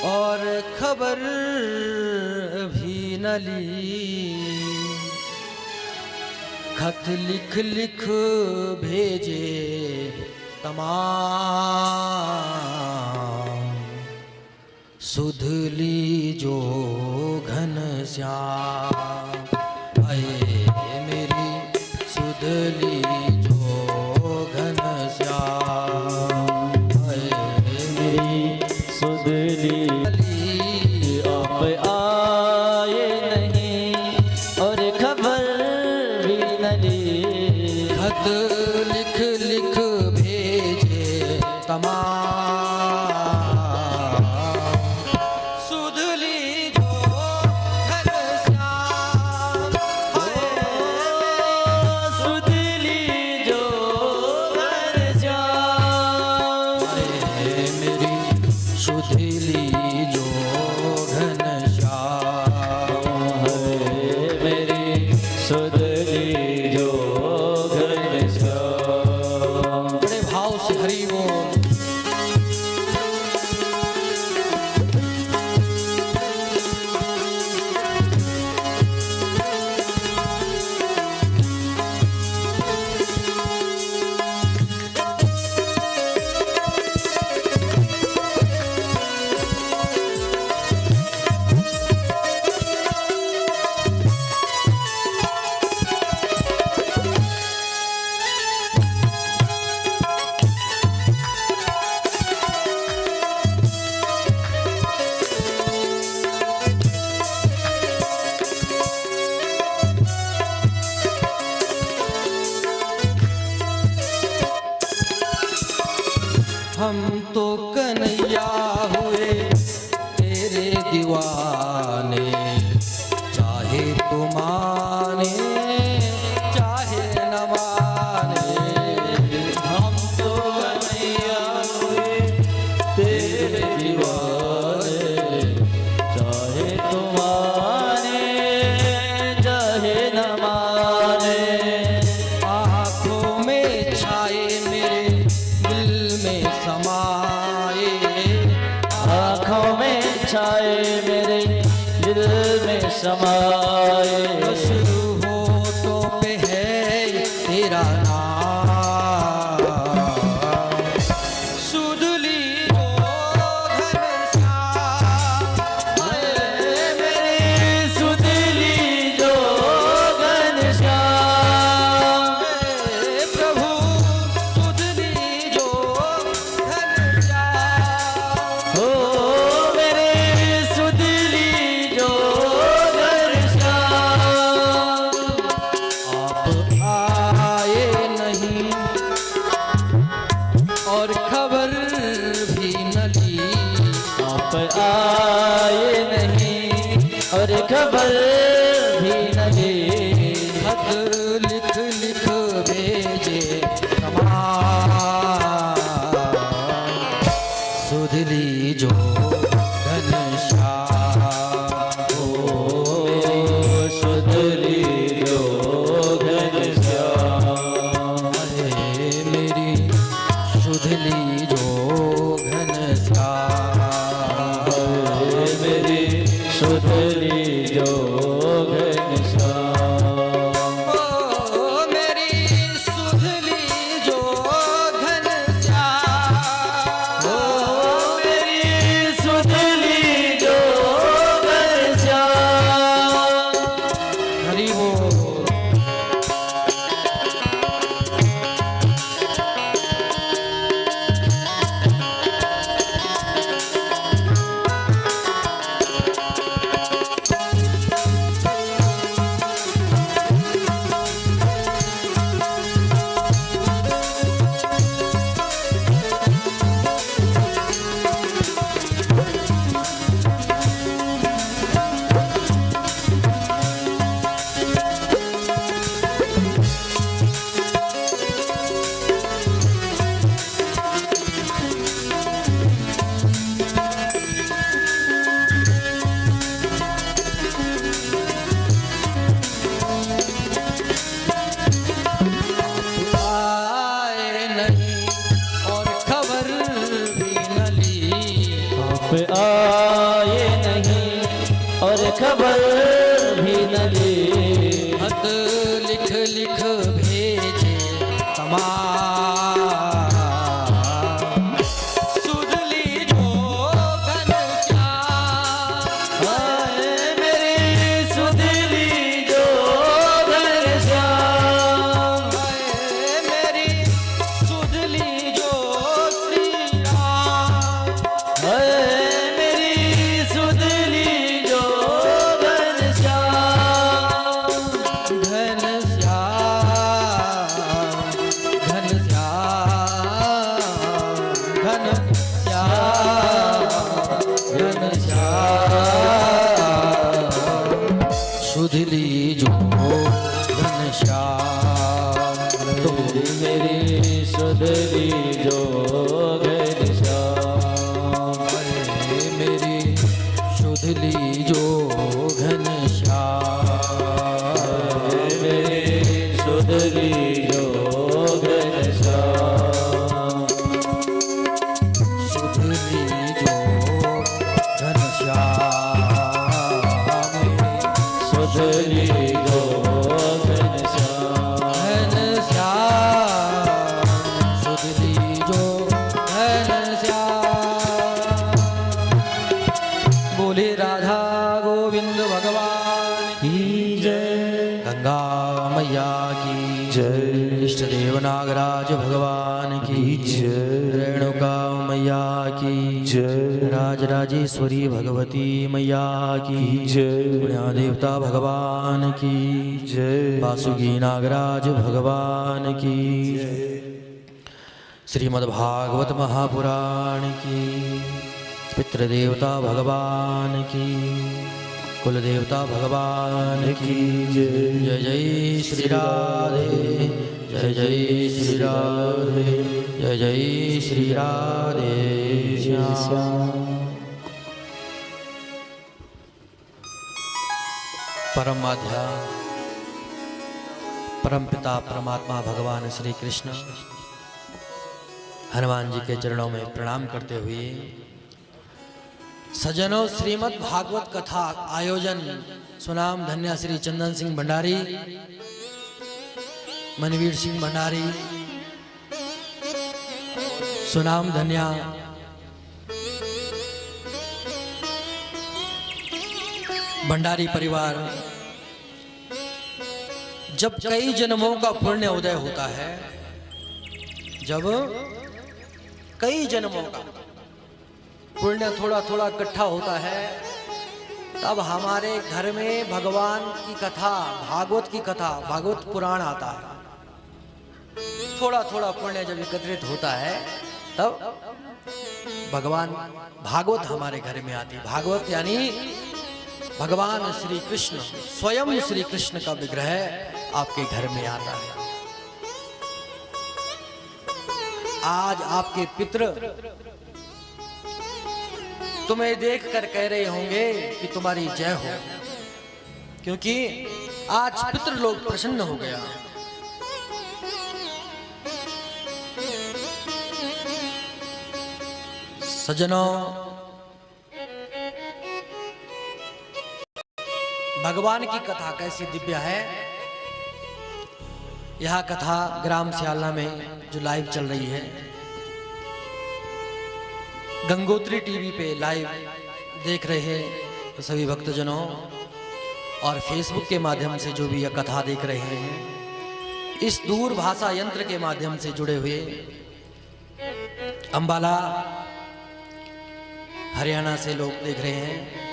और खबर भी न ली। खत लिख लिख भेजे तमाम, सुध ली जो घनश्याम। आए मेरी सुध ली जो घनश्याम, आए मेरी सुध ली आप आए नहीं और खबर भी न ली। खत लिख लिख भेजे तमाम, सुध ली जो घनश्याम। सुध ली जो घनश्याम, मेरी सुध ली जो घनश्याम, मेरी सुध ली जो घनश्याम। बड़े भाव से हरि बोल। हम तो कन्हैया हुए तेरे दीवाने, चाहे तू माने चाहे न माने। हम तो कन्हैया हुए तेरे दीवाने, चाहे तू माने चाहे न माने। आँखों में छाए मेरे दिल में समाए, आँखों में छाए मेरे दिल में समाए। शुरू होठों पे है तेरा नाम, सुध ली जो घनश्याम। मेरी सुध ली जो घनश्याम, प्रभु सुध ली जो घनश्याम। हो मेरे सुध ली जो घनश्याम। आप आए नहीं और खबर भी न ली। आप आए नहीं और खबर भी न ली। खत लिख लिख भेजे तमाम, सुध ली जो घनश्याम। ओ सुध ली जो घनश्याम, मेरी सुध ली जो घनश्याम, मेरी सुध ली जो घनश्याम। ओ मेरी सुध ली जो घनश्याम, ओ मेरी सुध ली जो घनश्याम। हरि बोल। पे आ खबर भी न ली। खत लिख लिख भेजे तमाम, सुध लीजो घनश्याम। हाय मेरी सुध लीजो घनश्याम। हाय मेरी सुध लीजो श्री राम। हाय मेरी सुध लीजो घनश्याम। सुध लीजो घनश्याम। मेरी सुध लीजो घनश्याम। मेरी सुध लीजो घनश्याम। मेरी सुध लीजो घनश्याम। सुध लीजो घनश्याम। सुध लीजो घनश्याम। घनश्याम सुध लीजो घनश्याम। बोले राधा गोविंद भगवान की जय। गंगा मैया की जय। इष्ट देव नागराज भगवान की जय। रेणुका मैया की जय। राजराजेश्वरी भगवती मैया की जय। पुण्य देवता भगवान की जय। वासुकी नागराज भगवान की श्रीमद्भागवत महापुराण की पितृदेवता भगवान की कुल देवता भगवान की जय। जय जय श्री राधे जय जय श्री राधे जय जय श्री राधे श्याम। परम आध्या परम पिता परमात्मा भगवान श्री कृष्ण हनुमान जी के चरणों में प्रणाम करते हुए सज्जनों, श्रीमद् भागवत कथा आयोजन सुनाम धन्य श्री चंदन सिंह भंडारी, मनवीर सिंह भंडारी, सुनाम धन्य भंडारी परिवार। जब कई जन्मों का पुण्य उदय होता है, जब कई जन्मों का पुण्य थोड़ा थोड़ा इकट्ठा होता है, तब हमारे घर में भगवान की कथा, भागवत की कथा, भागवत पुराण आता है। थोड़ा थोड़ा पुण्य जब एकत्रित होता है, तब भगवान भागवत हमारे घर में आती। भागवत यानी भगवान श्री कृष्ण, स्वयं श्री कृष्ण का विग्रह आपके घर में आता है। आज आपके पितृ तुम्हें देखकर कह रहे होंगे कि तुम्हारी जय हो, क्योंकि आज पितृ लोग प्रसन्न हो गया। सज्जनों, भगवान की कथा कैसी दिव्य है। यह कथा ग्राम सियालना में जो लाइव चल रही है, गंगोत्री टीवी पे लाइव देख रहे हैं तो सभी भक्तजनों, और फेसबुक के माध्यम से जो भी यह कथा देख रहे हैं, इस दूर भाषा यंत्र के माध्यम से जुड़े हुए अंबाला हरियाणा से लोग देख रहे हैं,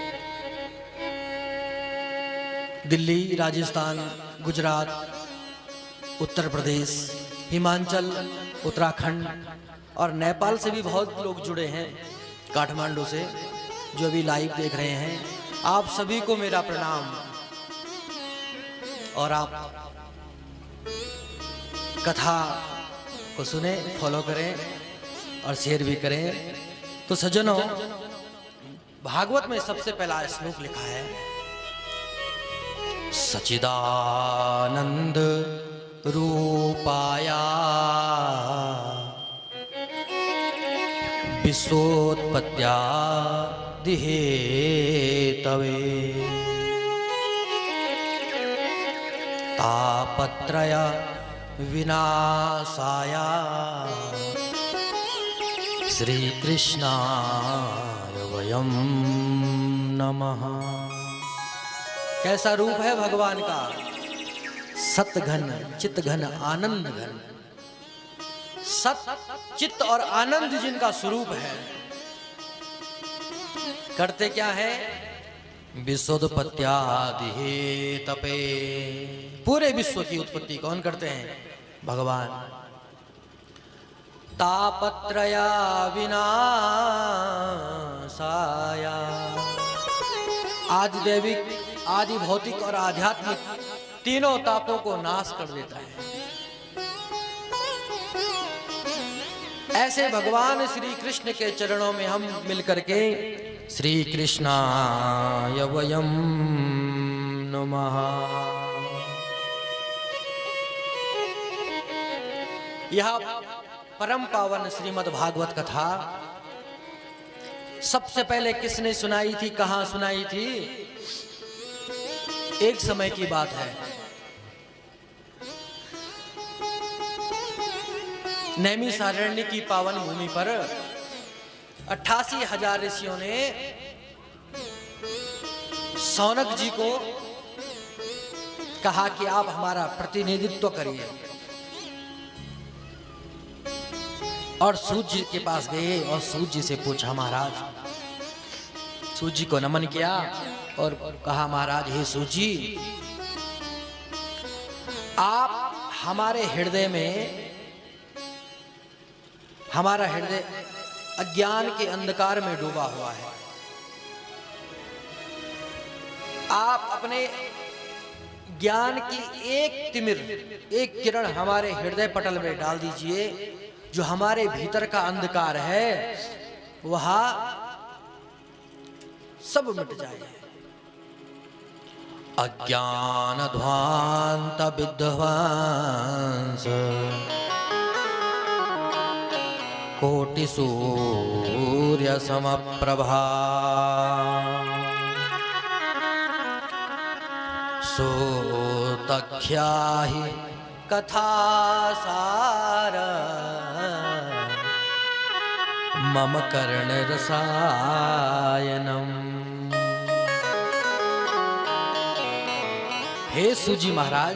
दिल्ली, राजस्थान, गुजरात, उत्तर प्रदेश, हिमाचल, उत्तराखंड और नेपाल से भी बहुत लोग जुड़े हैं, काठमांडू से जो भी लाइव देख रहे हैं। आप सभी को मेरा प्रणाम। और आप कथा को सुने, फॉलो करें और शेयर भी करें। तो सज्जनों, भागवत में सबसे पहला श्लोक लिखा है, सच्चिदानंद रूपाया विश्वोत्पत्त्यादि हेतवे तापत्रय विनाशाय श्री कृष्णाय वयं नमः। कैसा रूप है भगवान का, सतघन चितघन आनंद घन। सत चित्त और आनंद जिनका स्वरूप है, करते क्या है? विश्वोत्पत्त्यादि हेतवे, पूरे विश्व की उत्पत्ति कौन करते हैं? भगवान। तापत्रय विनाशाय, आदि दैविक आदि भौतिक और आध्यात्मिक तीनों तापों को नाश कर देता है। ऐसे भगवान श्री कृष्ण के चरणों में हम मिलकर के श्री कृष्णाय वयं नमः। यह परम पावन श्रीमद् भागवत कथा सबसे पहले किसने सुनाई थी, कहां सुनाई थी? एक समय की बात है, नैमिषारण्य की पावन भूमि पर 88,000 ऋषियों ने शौनक जी को कहा कि आप हमारा प्रतिनिधित्व करिए, और सूत जी के पास गए और सूत जी से पूछा, महाराज, सूत जी को नमन किया और कहा, महाराज हे सूत जी, आप हमारे हृदय में, हमारा हृदय अज्ञान के अंधकार में डूबा हुआ है, आप अपने ज्ञान की एक तिमिर, एक किरण हमारे हृदय पटल में डाल दीजिए, जो हमारे भीतर का अंधकार है वह सब मिट जाए। अज्ञान ध्वांत विध्वंस कोटि सूर्य समप्रभा सोतख्याहि कथा सार मम कर्ण रसायनम। हे सूजी महाराज,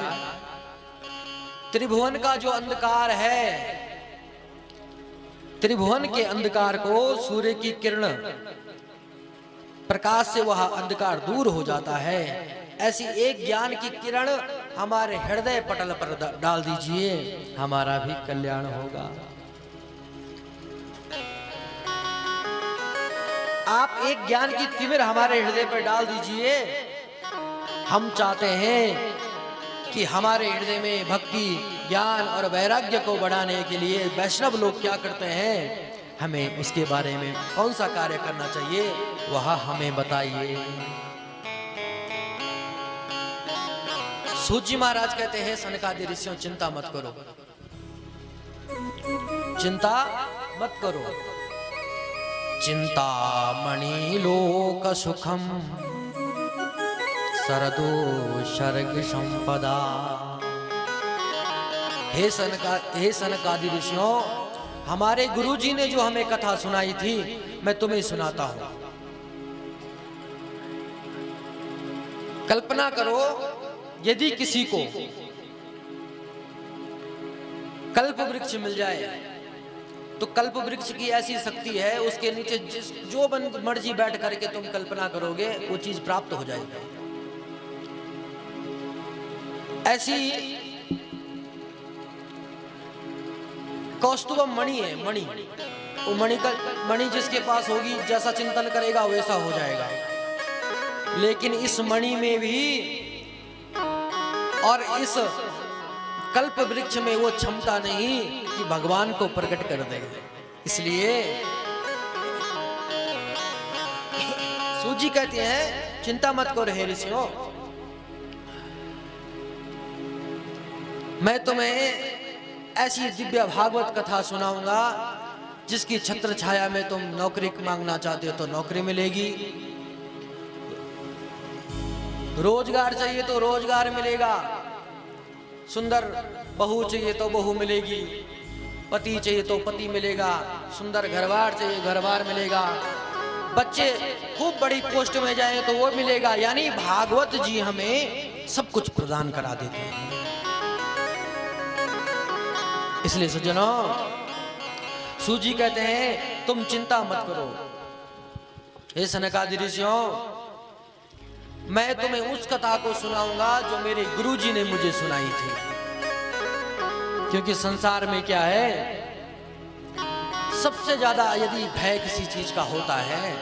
त्रिभुवन का जो अंधकार है, त्रिभुवन के अंधकार को सूर्य की किरण प्रकाश से वह अंधकार दूर हो जाता है। ऐसी एक ज्ञान की किरण हमारे हृदय पटल पर डाल दीजिए, हमारा भी कल्याण होगा। आप एक ज्ञान की तिमिर हमारे हृदय पर डाल दीजिए। हम चाहते हैं कि हमारे हृदय में भक्ति, ज्ञान और वैराग्य को बढ़ाने के लिए वैष्णव लोग क्या करते हैं, हमें उसके बारे में कौन सा कार्य करना चाहिए, वह हमें बताइए। सूत जी महाराज कहते हैं, सनकादि ऋषियों, चिंता मत करो, चिंता मत करो। चिंतामणि लोक सुखम सरदो सर्ग संपदा। हे सनकादि ऋषियों, हमारे गुरुजी ने जो हमें कथा सुनाई थी, मैं तुम्हें सुनाता हूं। कल्पना करो, यदि किसी को कल्प वृक्ष मिल जाए तो कल्प वृक्ष की ऐसी शक्ति है, उसके नीचे जो मर्जी बैठ करके तुम कल्पना करोगे वो चीज प्राप्त हो जाएगी। ऐसी कौस्तुभ मणि है, मणि, वो मणि जिसके पास होगी, जैसा चिंतन करेगा वैसा हो जाएगा। लेकिन इस मणि में भी और इस कल्प वृक्ष में वो क्षमता नहीं कि भगवान को प्रकट कर दे। इसलिए सूत जी कहते हैं, चिंता मत करो हे ऋषियों, मैं तुम्हें ऐसी दिव्य भागवत कथा सुनाऊंगा जिसकी छत्र छाया में तुम नौकरी मांगना चाहते हो तो नौकरी मिलेगी, रोजगार चाहिए तो रोजगार मिलेगा, सुंदर बहू चाहिए तो बहू मिलेगी, पति चाहिए तो पति मिलेगा, सुंदर घरबार चाहिए घरबार मिलेगा, बच्चे खूब बड़ी पोस्ट में जाए तो वो मिलेगा। यानी भागवत जी हमें सब कुछ प्रदान करा देते हैं। इसलिए सज्जनों, सूजी कहते हैं तुम चिंता मत करो, हे सनकादि ऋषियों, मैं तुम्हें उस कथा को सुनाऊंगा जो मेरे गुरुजी ने मुझे सुनाई थी। क्योंकि संसार में क्या है, सबसे ज्यादा यदि भय किसी चीज का होता है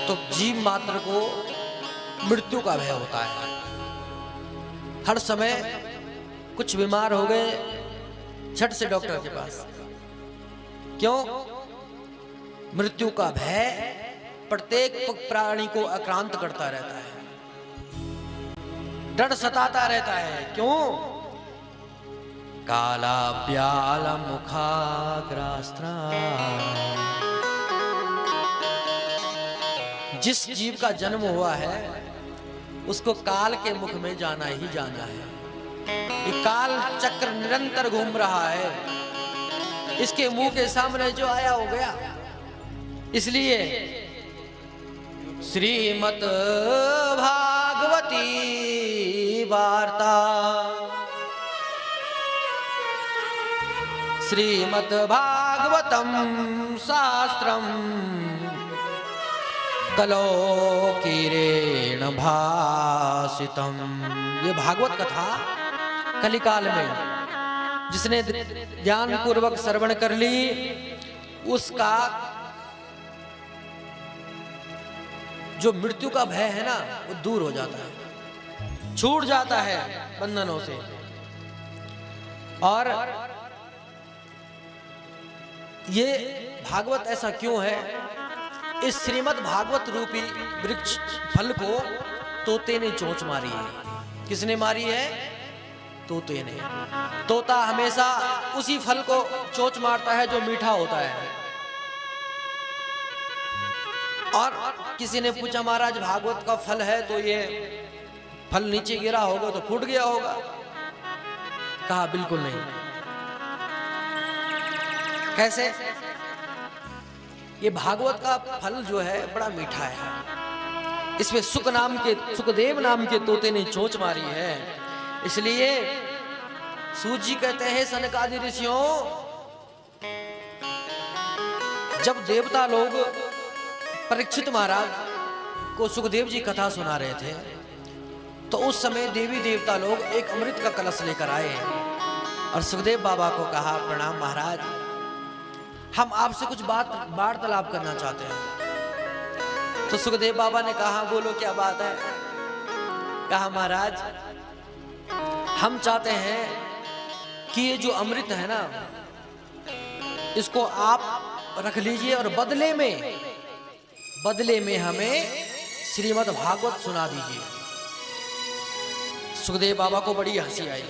तो जीव मात्र को मृत्यु का भय होता है। हर समय कुछ बीमार हो गए, झट से डॉक्टर के पास। क्यों? मृत्यु का भय प्रत्येक प्राणी को आक्रांत करता रहता है, डर सताता रहता है। क्यों? काला ब्याल मुखाग्रास्त्र, जिस जीव का जन्म हुआ है उसको काल के मुख में जाना ही जाना है। ये काल चक्र निरंतर घूम रहा है, इसके मुंह के सामने जो आया हो गया। इसलिए श्रीमद् भागवती वार्ता, श्रीमद् भागवतम शास्त्रम कलोकीरेण भासितम। ये भागवत कथा कलिकाल में जिसने ज्ञान पूर्वक श्रवण कर ली उसका जो मृत्यु का भय है ना वो दूर हो जाता है, छूट जाता है बंधनों से। और ये भागवत ऐसा क्यों है? इस श्रीमद् भागवत रूपी वृक्ष फल को तोते ने चोंच मारी है। किसने मारी है? तोते ने। तोता हमेशा उसी फल को चोंच मारता है जो मीठा होता है। और किसी ने पूछा महाराज भागवत का फल है तो ये फल नीचे गिरा होगा तो फूट गया होगा? कहा बिल्कुल नहीं। कैसे? ये भागवत का फल जो है बड़ा मीठा है, इसमें सुखदेव नाम के तोते ने चोंच मारी है। इसलिए सूत जी कहते हैं सनकादि ऋषियों, जब देवता लोग परीक्षित महाराज को सुखदेव जी कथा सुना रहे थे तो उस समय देवी देवता लोग एक अमृत का कलश लेकर आए और सुखदेव बाबा को कहा प्रणाम महाराज, हम आपसे कुछ वार्तालाप करना चाहते हैं। तो सुखदेव बाबा ने कहा बोलो क्या बात है? कहा महाराज हम चाहते हैं कि ये जो अमृत है ना इसको आप रख लीजिए और बदले में हमें श्रीमद् भागवत सुना दीजिए। सुखदेव बाबा को बड़ी हंसी आई।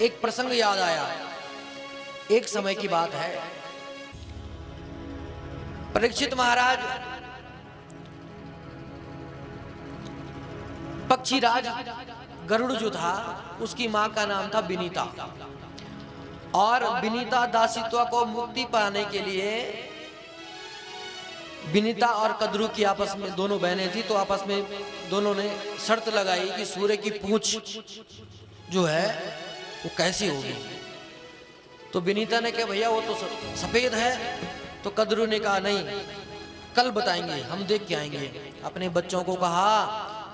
एक प्रसंग याद आया। एक समय की बात है, परीक्षित महाराज पक्षीराज गरुड़ जो था उसकी मां का नाम था विनीता, और विनीता दासीत्व को मुक्ति पाने के लिए विनीता और कद्रू की आपस में दोनों बहनें थी, तो आपस में दोनों ने शर्त लगाई कि सूर्य की पूंछ जो है वो कैसी होगी। तो विनीता ने कहा भैया वो तो सफेद है। तो कद्रू ने कहा नहीं कल बताएंगे, हम देख के आएंगे। अपने बच्चों को कहा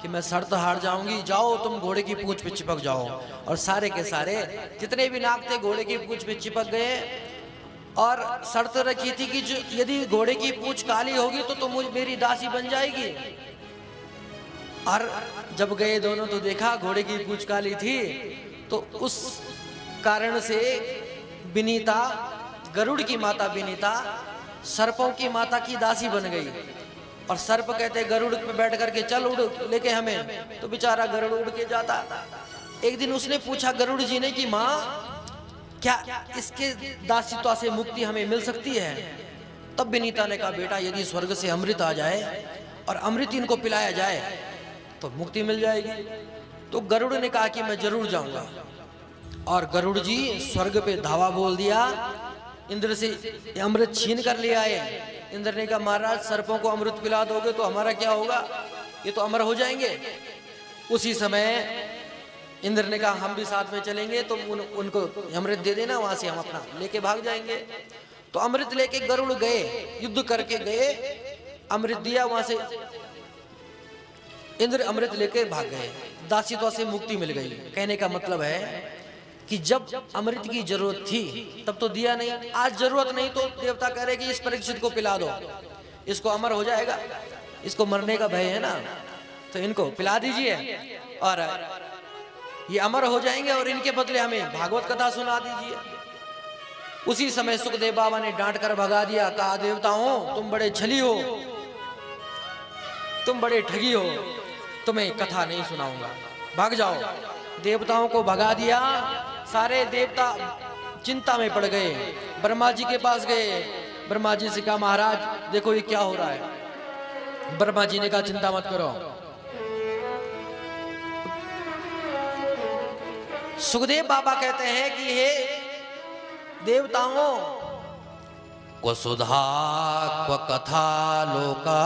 कि मैं शर्त हार जाऊंगी, जाओ तुम घोड़े की पूंछ पे चिपक जाओ। और सारे के सारे जितने भी नाग थे घोड़े की पूंछ पे चिपक गए और शर्त रखी थी कि जो यदि घोड़े की पूंछ काली होगी तो तुम मेरी दासी बन जाएगी। और जब गए दोनों तो देखा घोड़े की पूंछ काली थी, तो उस कारण से विनीता, गरुड़ की माता विनीता सर्पों की माता की दासी बन गई। और सर्प कहते गरुड़ पे बैठ करके चल उड़ लेके हमें, तो बेचारा गरुड़ उड़ के जाता। एक दिन उसने पूछा गरुड़ जी ने कि माँ क्या इसके दासित्व से मुक्ति हमें मिल सकती है? तब विनीता ने कहा, बेटा यदि स्वर्ग से अमृत आ जाए और अमृत इनको पिलाया जाए तो मुक्ति मिल जाएगी। तो गरुड़ ने कहा कि मैं जरूर जाऊंगा। और गरुड़ जी स्वर्ग पे धावा बोल दिया, इंद्र से अमृत छीन कर ले आए। इंद्र ने कहा, महाराज सर्पों को अमृत पिला दोगे तो हमारा क्या होगा, ये तो अमर हो जाएंगे। उसी समय इंद्र ने कहा, हम भी साथ में चलेंगे, तो उनको अमृत दे देना, वहां से हम अपना लेके भाग जाएंगे। तो अमृत लेके गरुड़ गए, युद्ध करके गए, अमृत दिया, वहां से इंद्र अमृत लेके भाग गए। दासित्व से मुक्ति मिल गई। कहने का मतलब है कि जब अमृत की जरूरत थी तब तो दिया नहीं, आज जरूरत नहीं तो देवता कह रहे कि इस परीक्षित को पिला दो, इसको अमर हो जाएगा, इसको मरने का भय है ना, तो इनको पिला दीजिए और ये अमर हो जाएंगे और इनके बदले हमें भागवत कथा सुना दीजिए। उसी समय सुखदेव बाबा ने डांट कर भगा दिया, कहा, देवताओं तुम बड़े छली हो, तुम बड़े ठगी हो, तुम्हें कथा नहीं सुनाऊंगा, भाग जाओ। देवताओं को भगा दिया। सारे देवता चिंता में पड़ गए, ब्रह्मा जी के पास गए। ब्रह्मा जी से कहा, महाराज देखो ये क्या हो रहा है। ब्रह्मा जी ने कहा, चिंता मत करो। सुखदेव बाबा कहते हैं कि हे देवताओं, क्व सुधा क्व कथा लोका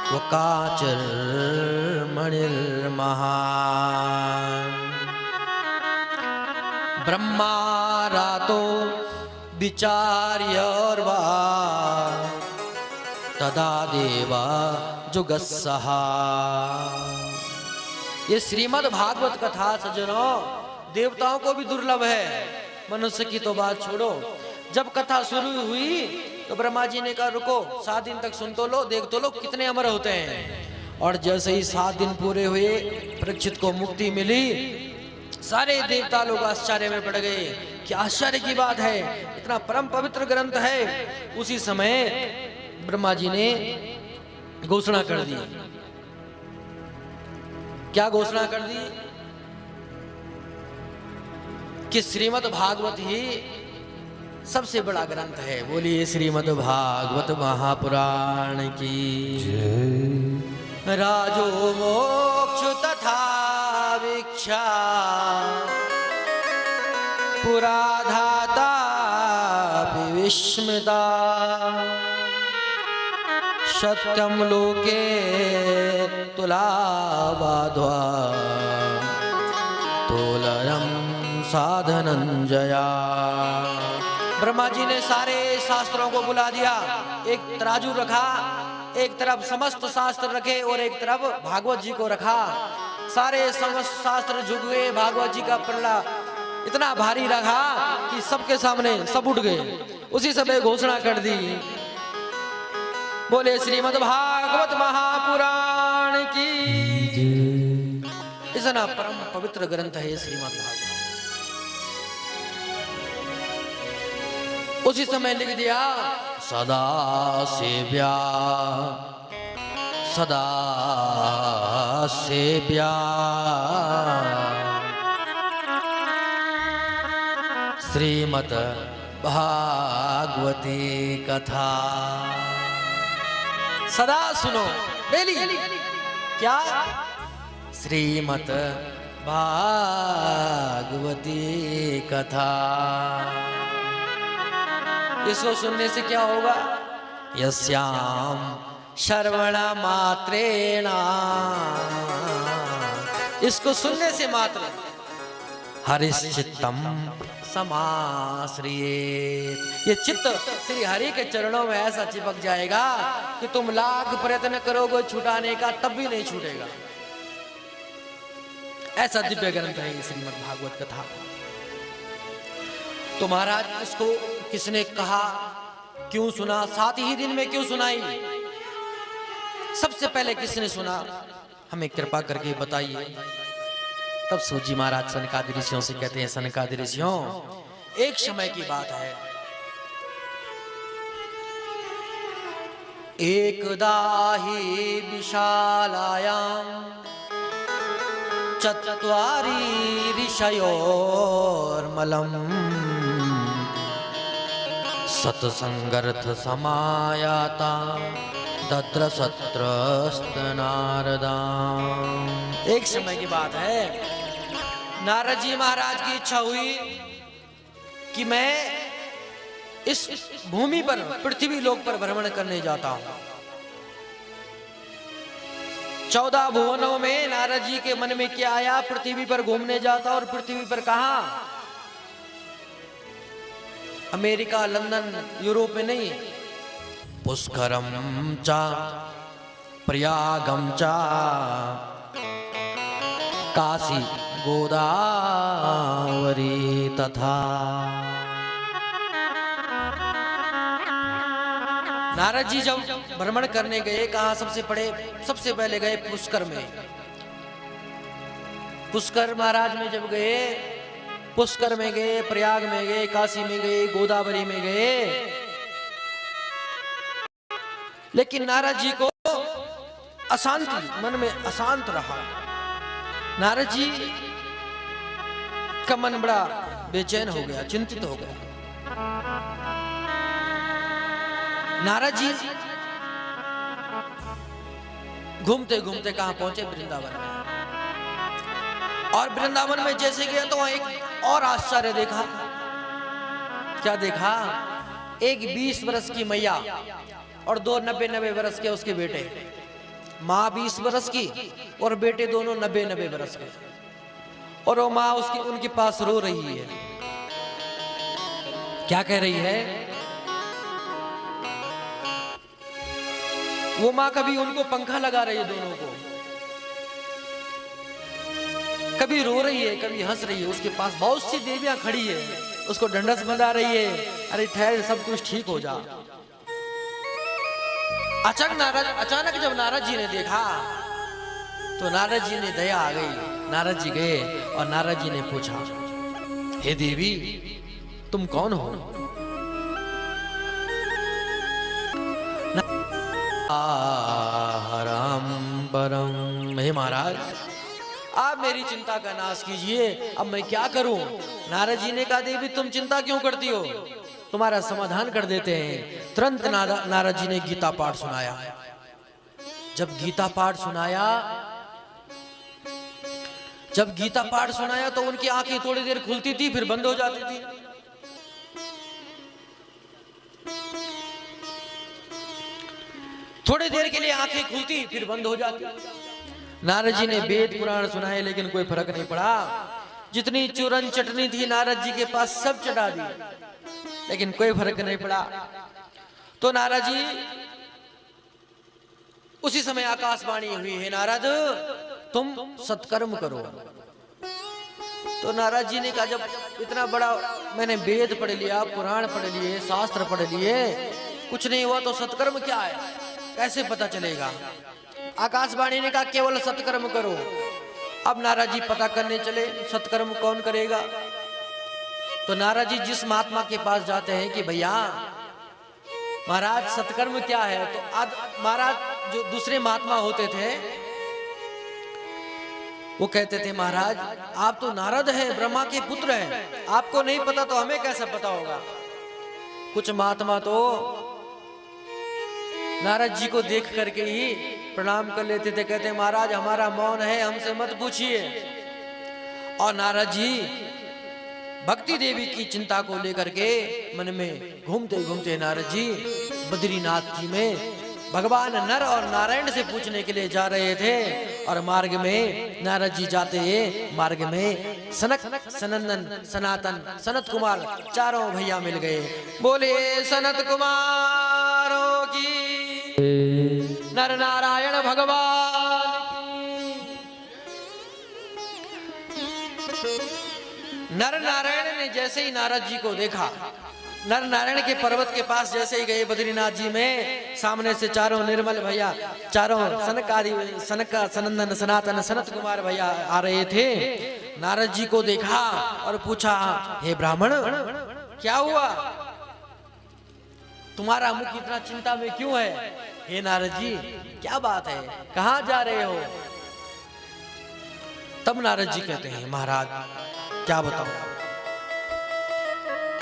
क्व काचर मणिर्महान ब्रह्मा रातो विचार्य तदा देवा जुगस्सहा। ये श्रीमद् भागवत कथा सज्जनों देवताओं को भी दुर्लभ है, मनुष्य की तो बात छोड़ो। जब कथा शुरू हुई तो ब्रह्मा जी ने कहा, रुको 7 दिन तक सुन तो लो, देख तो लो कितने अमर होते हैं। और जैसे ही 7 दिन पूरे हुए, परीक्षित को मुक्ति मिली। सारे देवता लोग आश्चर्य में पड़ गए, क्या आश्चर्य की बात है, इतना परम पवित्र ग्रंथ है। उसी समय ब्रह्मा जी ने घोषणा कर दी। क्या घोषणा कर दी? कि श्रीमद् भागवत ही सबसे बड़ा ग्रंथ है। बोलिए श्रीमद् भागवत महापुराण की जय। राजो मोक्ष तथा वीक्षा पुराधाता विस्मृता सत्यम लोके तुलाबाध्वा तोलरम साधनंजया। ब्रह्मा जी ने सारे शास्त्रों को बुला दिया, एक तराजू रखा, एक तरफ समस्त शास्त्र रखे और एक तरफ भागवत जी को रखा। सारे समस्त शास्त्र झुक गए, भागवत जी का पल्ला इतना भारी रखा कि सबके सामने सब उठ गए। उसी समय घोषणा कर दी, बोले श्रीमद् भागवत महापुराण की। इतना परम पवित्र ग्रंथ है श्रीमद् भागवत। उसी समय लिख दिया, सदा सेव्या सदा सेव्या श्रीमद् भागवती कथा। सदा सुनो, डेली। क्या? श्रीमद् भागवती कथा। इसको सुनने से क्या होगा? यस्याम श्रवण मात्रेण, इसको सुनने से मात्र हरिश्चित्तम समाश्रियेत, ये चित्त श्री हरि के चरणों में ऐसा चिपक जाएगा कि तुम लाख प्रयत्न करोगे छुटाने का तब भी नहीं छूटेगा। ऐसा दिव्य ग्रंथ है श्रीमद् भागवत कथा। तो महाराज इसको किसने कहा, क्यों सुना, 7 ही दिन में क्यों सुनाई, सबसे पहले किसने सुना, हमें कृपा करके बताइए। तब सूजी महाराज सनकादि ऋषियों से कहते हैं, सनकादि ऋषियों, एक समय की बात है, एकदा ही विशालायाम चत्वारि ऋषयोर्मलम् सत्संगर्थ समायाता दद्रसत्रस्त नारदा। एक समय की बात है, नारद जी महाराज की इच्छा हुई कि मैं इस भूमि पर, पृथ्वी लोक पर भ्रमण करने जाता हूं। 14 भुवनों में नारद जी के मन में क्या आया, पृथ्वी पर घूमने जाता। और पृथ्वी पर कहां? अमेरिका, लंदन, यूरोप में नहीं, पुष्करम चा प्रयागम चा काशी गोदावरी तथा। नारद जी जब भ्रमण करने गए, कहा? सबसे पहले गए पुष्कर में। पुष्कर महाराज में जब गए, पुष्कर में गए, प्रयाग में गए, काशी में गए, गोदावरी में गए, लेकिन नारद जी को अशांति, मन में अशांत रहा। नारद जी का मन बड़ा बेचैन हो गया, चिंतित हो गया। नारद जी घूमते घूमते कहां पहुंचे? वृंदावन में। और वृंदावन में जैसे गए तो वहां एक और आश्चर्य देखा। क्या देखा? एक 20 वर्ष की मैया और 2 90 वर्ष के उसके बेटे। माँ 20 वर्ष की और बेटे दोनों 90 वर्ष के। और वो माँ उनके पास रो रही है। क्या कह रही है? वो माँ कभी उनको पंखा लगा रही है दोनों को, कभी रो रही है, कभी हंस रही है। उसके पास बहुत सी देवियां खड़ी है, उसको ढंढस बंधा रही है। अरे ठहर, सब कुछ ठीक हो जा। अचानक जब नारद जी ने देखा तो नारद जी ने दया आ गई। नारद जी गए और नारद जी ने पूछा, हे देवी, तुम कौन हो? हरम परम। हे महाराज, आप मेरी चिंता का नाश कीजिए, अब मैं क्या करूं? नारद जी ने कहा, देवी तुम चिंता क्यों करती हो, तुम्हारा समाधान कर देते हैं। तुरंत नारद जी ने गीता पाठ सुनाया। जब गीता पाठ सुनाया तो उनकी आंखें थोड़ी देर खुलती थी, फिर बंद हो जाती थी। थोड़ी देर के लिए आंखें खुलती, फिर बंद हो जाती। नारद जी ने वेद पुराण सुनाए, लेकिन कोई फर्क नहीं पड़ा। जितनी चूरन चटनी थी नारद जी के पास सब चढ़ा दी, लेकिन कोई फर्क नहीं पड़ा। तो नारद जी, उसी समय आकाशवाणी हुई, है नारद तुम सत्कर्म करो। तो नारद जी ने कहा, जब इतना बड़ा मैंने वेद पढ़ लिया, पुराण पढ़ लिए, शास्त्र पढ़ लिए, कुछ नहीं हुआ तो सत्कर्म क्या है, कैसे पता चलेगा? आकाशवाणी ने कहा केवल सत्कर्म करो। अब नारद जी पता करने चले, सत्कर्म कौन करेगा? तो नारद जी जिस महात्मा के पास जाते हैं कि भैया महाराज सत्कर्म क्या है, तो आज महाराज जो दूसरे महात्मा होते थे वो कहते थे, महाराज आप तो नारद हैं, ब्रह्मा के पुत्र हैं, आपको नहीं पता तो हमें कैसे पता होगा? कुछ महात्मा तो नारद जी को देख करके ही प्रणाम कर लेते थे, कहते महाराज हमारा मौन है, हमसे मत पूछिए। और नारद जी भक्ति देवी की चिंता को लेकर के मन में घूमते घूमते नारद जी बद्रीनाथ जी में भगवान नर और नारायण से पूछने के लिए जा रहे थे। और मार्ग में नारद जी जाते मार्ग में सनक, सनंदन, सनातन, सनत कुमार चारों भैया मिल गए। बोले सनत कुमारों की, नर नारायण भगवान की। नर नारायण ने जैसे ही नारद जी को देखा, नर नारायण के पर्वत के पास जैसे ही गए बद्रीनाथ जी में, सामने से चारों निर्मल भैया, चारों सनक आदि, सनक, सनंदन, सनातन, सनत कुमार भैया आ रहे थे। नारद जी को देखा और पूछा, हे ब्राह्मण क्या हुआ, तुम्हारा मुख इतना चिंता में क्यों है? हे नारद जी क्या बात है, कहाँ जा रहे हो? तब नारद जी कहते हैं महाराज क्या बताऊं,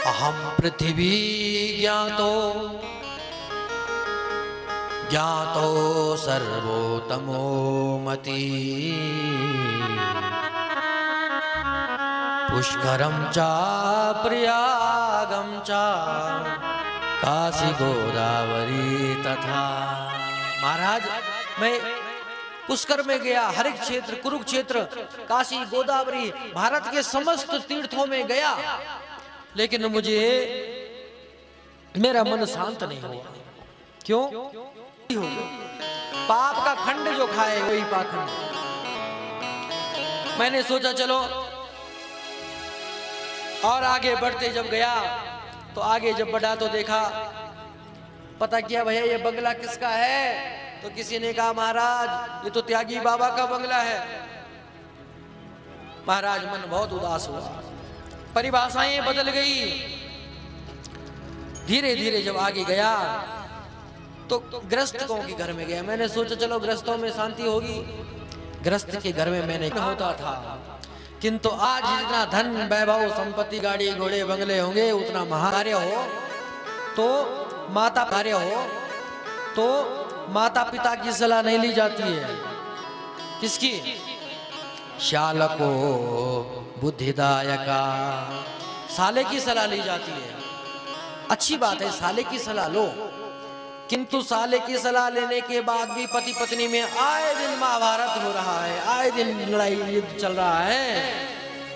अहम पृथ्वी ज्ञातो सर्वोत्तमो मति, पुष्करम चा प्रयागम चा काशी गोदावरी तथा। महाराज मैं पुष्कर में गया, हरिक क्षेत्र, कुरुक्षेत्र, काशी, गोदावरी, भारत के समस्त तीर्थों में गया, लेकिन मुझे मेरा मन शांत नहीं हुआ। क्यों? पाप का खंड जो खाए वही पाखंड। मैंने सोचा चलो और आगे बढ़ते जब गया तो आगे जब बढ़ा तो देखा, पता किया भैया ये बंगला किसका है, तो किसी ने कहा महाराज ये तो त्यागी बाबा का बंगला है। महाराज मन बहुत उदास हुआ, परिभाषाएं बदल गई। धीरे धीरे जब आगे गया तो गृहस्थों के घर में गया। मैंने सोचा चलो गृहस्थों में शांति होगी, गृहस्थ के घर में मैंने होता था, किंतु आज जितना धन वैभव संपत्ति गाड़ी घोड़े बंगले होंगे उतना महाकार्य हो तो माता कार्य हो तो माता पिता की सलाह नहीं ली जाती है। किसकी? शालको बुद्धिदायका, साले की सलाह ली जाती है। अच्छी बात है, साले की सलाह लो, किंतु साले की सलाह लेने के बाद भी पति पत्नी में आए दिन महाभारत हो रहा है, आए दिन लड़ाई युद्ध चल रहा है।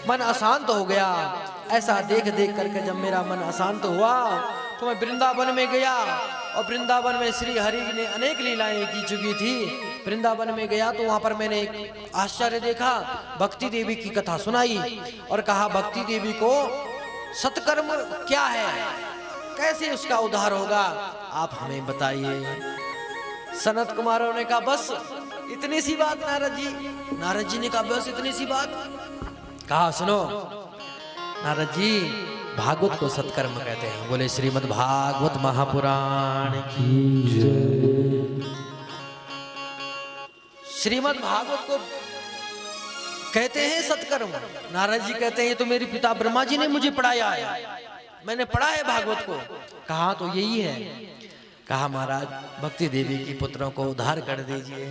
मन अशांत हो गया। ऐसा देख देख करके जब मेरा मन अशांत हुआ तो मैं वृंदावन में गया, और वृंदावन में श्री हरि ने अनेक लीलाएं की चुकी थी। वृंदावन में गया तो वहां पर मैंने एक आश्चर्य देखा, भक्ति देवी की कथा सुनाई और कहा भक्ति देवी को सत्कर्म क्या है, कैसे उसका उद्धार होगा, आप हमें बताइए। सनत कुमारों ने कहा बस इतनी सी बात नारद जी। नारद जी ने कहा बस इतनी सी बात। कहा सुनो नारद जी, भागवत को सत्कर्म कहते हैं। बोले श्रीमद् भागवत महापुराण की जय। श्रीमद् भागवत को कहते हैं सत्कर्म। नारद जी कहते हैं ये तो मेरे पिता ब्रह्मा जी ने मुझे पढ़ाया है, मैंने पढ़ा है भागवत को। कहा तो यही है। कहा महाराज भक्ति देवी की पुत्रों को उद्धार कर दीजिए।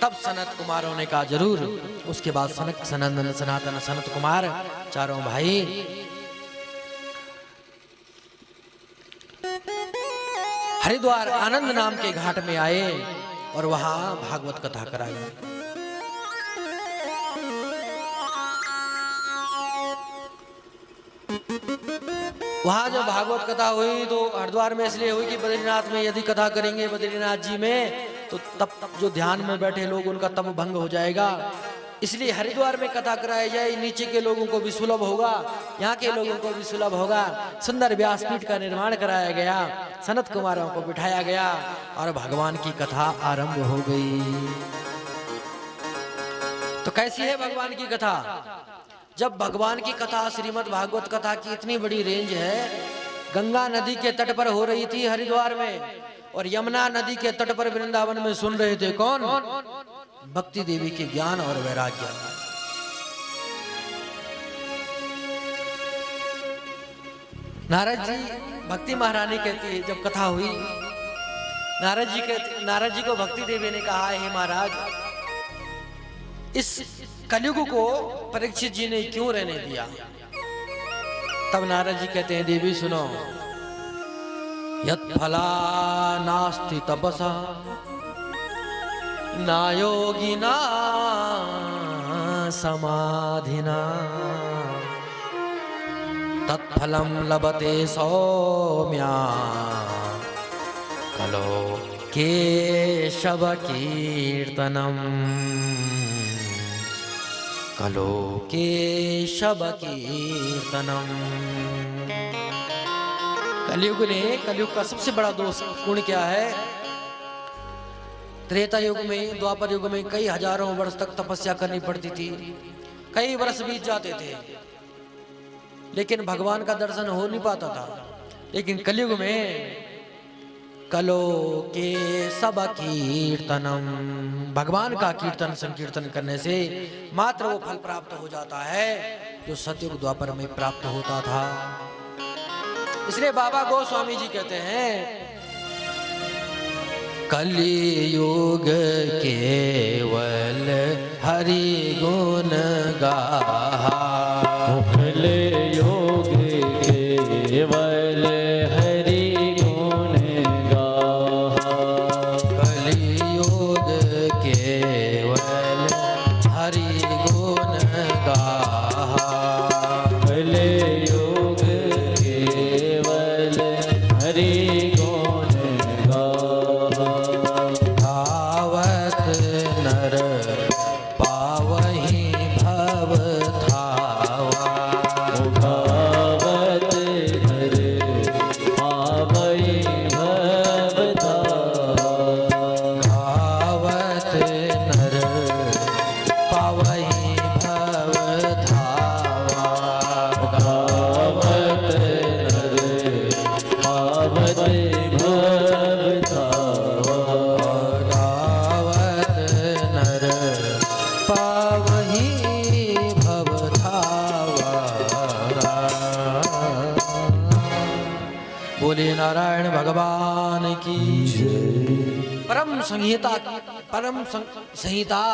तब सनत कुमारों ने कहा जरूर। उसके बाद सनक सनंदन सनातन सनत कुमार चारों भाई हरिद्वार आनंद नाम के घाट में आए और वहां भागवत कथा कराई। वहां जब भागवत कथा हुई तो हरिद्वार में इसलिए हुई कि बद्रीनाथ में यदि कथा करेंगे बद्रीनाथ जी में तो तब जो ध्यान में बैठे लोग उनका तप भंग हो जाएगा, इसलिए हरिद्वार में कथा कराई जाए। नीचे के लोगों को भी सुलभ होगा, यहाँ के लोगों को भी सुलभ होगा। सुंदर व्यासपीठ का निर्माण कराया गया, सनत कुमारों को बिठाया गया और भगवान की कथा आरंभ हो गई। तो कैसी है भगवान की कथा? जब भगवान की कथा श्रीमद् भागवत कथा की इतनी बड़ी रेंज है, गंगा नदी के तट पर हो रही थी हरिद्वार में, और यमुना नदी के तट पर वृंदावन में सुन रहे थे कौन? भक्ति देवी के ज्ञान और वैराग्य। नारद जी, भक्ति महारानी कहती है जब कथा हुई, नारद जी को भक्ति देवी ने कहा हे महाराज, इस कलयुग को परीक्षित जी ने क्यों रहने दिया? तब नारद जी कहते हैं देवी सुनो, यत् फला नास्ति तपसा ना योगिना समाधिना तत्फलम लभते सौम्या कलो केशव कीर्तनम कलो केशव कीर्तनम। कलयुग का सबसे बड़ा दोष गुण क्या है? त्रेता युग में, द्वापर युग में कई हजारों वर्ष तक तपस्या करनी पड़ती थी, कई वर्ष बीत जाते थे, लेकिन भगवान का दर्शन हो नहीं पाता था। लेकिन कलयुग में कलो के सब कीर्तनम, भगवान का कीर्तन संकीर्तन करने से मात्र वो फल प्राप्त हो जाता है जो सतयुग द्वापर में प्राप्त होता था। इसलिए बाबा गोस्वामी जी कहते हैं कलियुग केवल हरि गुण गाहा, कलियुग केवल हरि गुण गाहा, कलियुग केवल हरि गुण गाहा, कलियुग केवल हरि गुण गाहा, धावत नर पावहि भव धावा, गावत हर पावई भव धावा, धावत नर पावहि भव धावा, गावत नर पावत भव धावा, धावत नर पावहि भव धावा। बोले नारायण भगवान की परम संहिता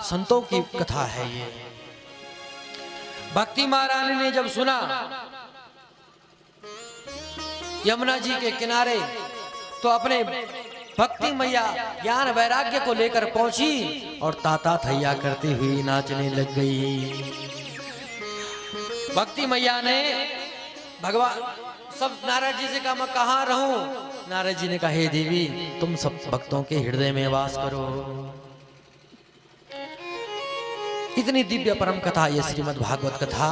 संतों की कथा है ये। भक्ति महारानी ने जब सुना यमुना जी के किनारे तो अपने भक्ति मैया ज्ञान वैराग्य को लेकर पहुंची और ताता थैया करती हुई नाचने लग गई। भक्ति मैया ने भगवान सब नारद जी से कहा मैं कहाँ रहूं। नारद जी ने कहा हे देवी तुम सब भक्तों के हृदय में वास करो। इतनी दिव्य परम कथा ये श्रीमद् भागवत कथा।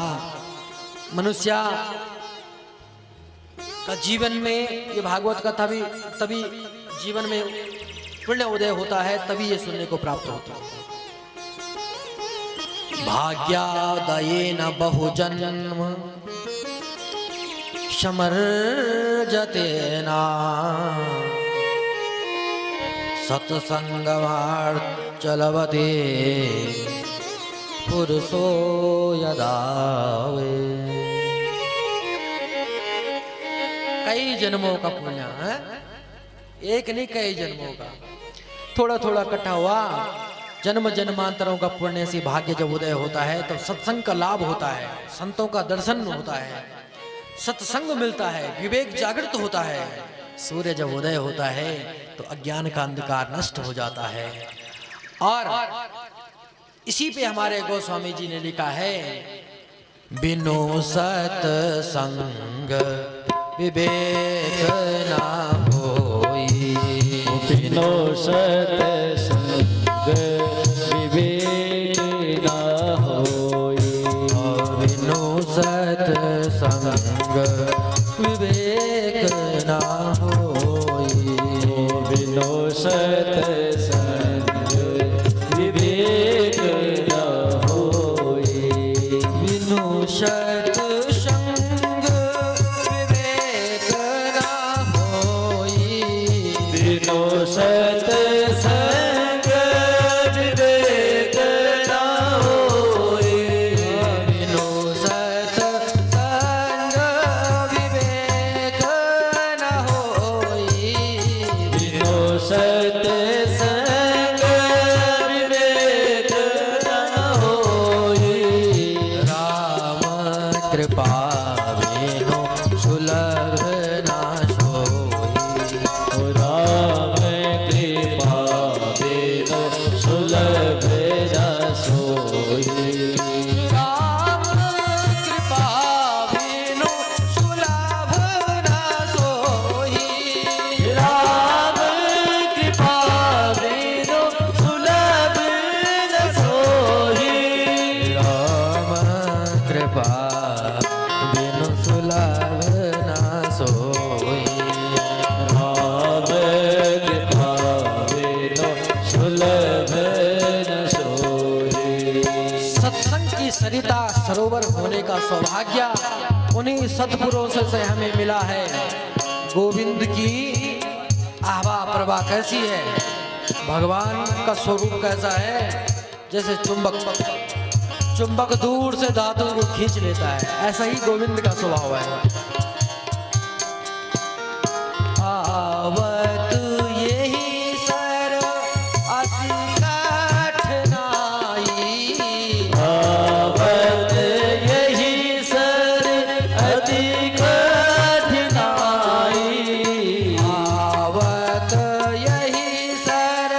मनुष्य का जीवन में ये भागवत कथा भी तभी जीवन में पुण्य उदय होता है, तभी ये सुनने को प्राप्त होता है। भाग्यादयेन बहुजन्म समर्जतेना सत्संगमार्चलवते पुरुषो यदावे। कई जन्मों का पुण्य है, एक नहीं कई जन्मों का, थोड़ा थोड़ा इकट्ठा हुआ। जन्म जन्मांतरों का पुण्य से भाग्य जब उदय होता है तो सत्संग का लाभ होता है, संतों का दर्शन होता है, सत्संग मिलता है, विवेक जागृत होता है। सूर्य जब उदय होता है तो अज्ञान का अंधकार नष्ट हो जाता है। और इसी पे हमारे गोस्वामी जी ने लिखा है बिनु सत्संग विवेक ना होई, बिनु सत्संग विवेक ना होई, बिनु सत्संग विवेक ना होई, बिनु सत्संग विवेक ना होई, बिनु सत्संग विवेक ना होई, बिनु सत्संग विवेक ना होई, बिनु सत्संग विवेक ना होई, बिनु सत्संग विवेक ना होई, राम कृपा बिनु सुलभ ना सोई, राम कृपा बिनु सुलभ न सोई, राम कृपा बिनु सुलभ ना सोई, राम कृपा बिनु सुलभ न सोई, राम कृपा बिनु सुलभ ना सोई, राम कृपा बिनु सुलभ न सोई। सत्संग की सरिता सरोवर होने का सौभाग्य उन्हीं सत्पुरुषों से हमें मिला है। गोविंद की आहवा प्रभा कैसी है, भगवान का स्वरूप कैसा है, जैसे चुंबक दूर से धातु को खींच लेता है, ऐसा ही गोविंद का स्वभाव है। आवत यही सर अति कठिनाई, आवत यही सर अति कठिनाई, आवत यही सर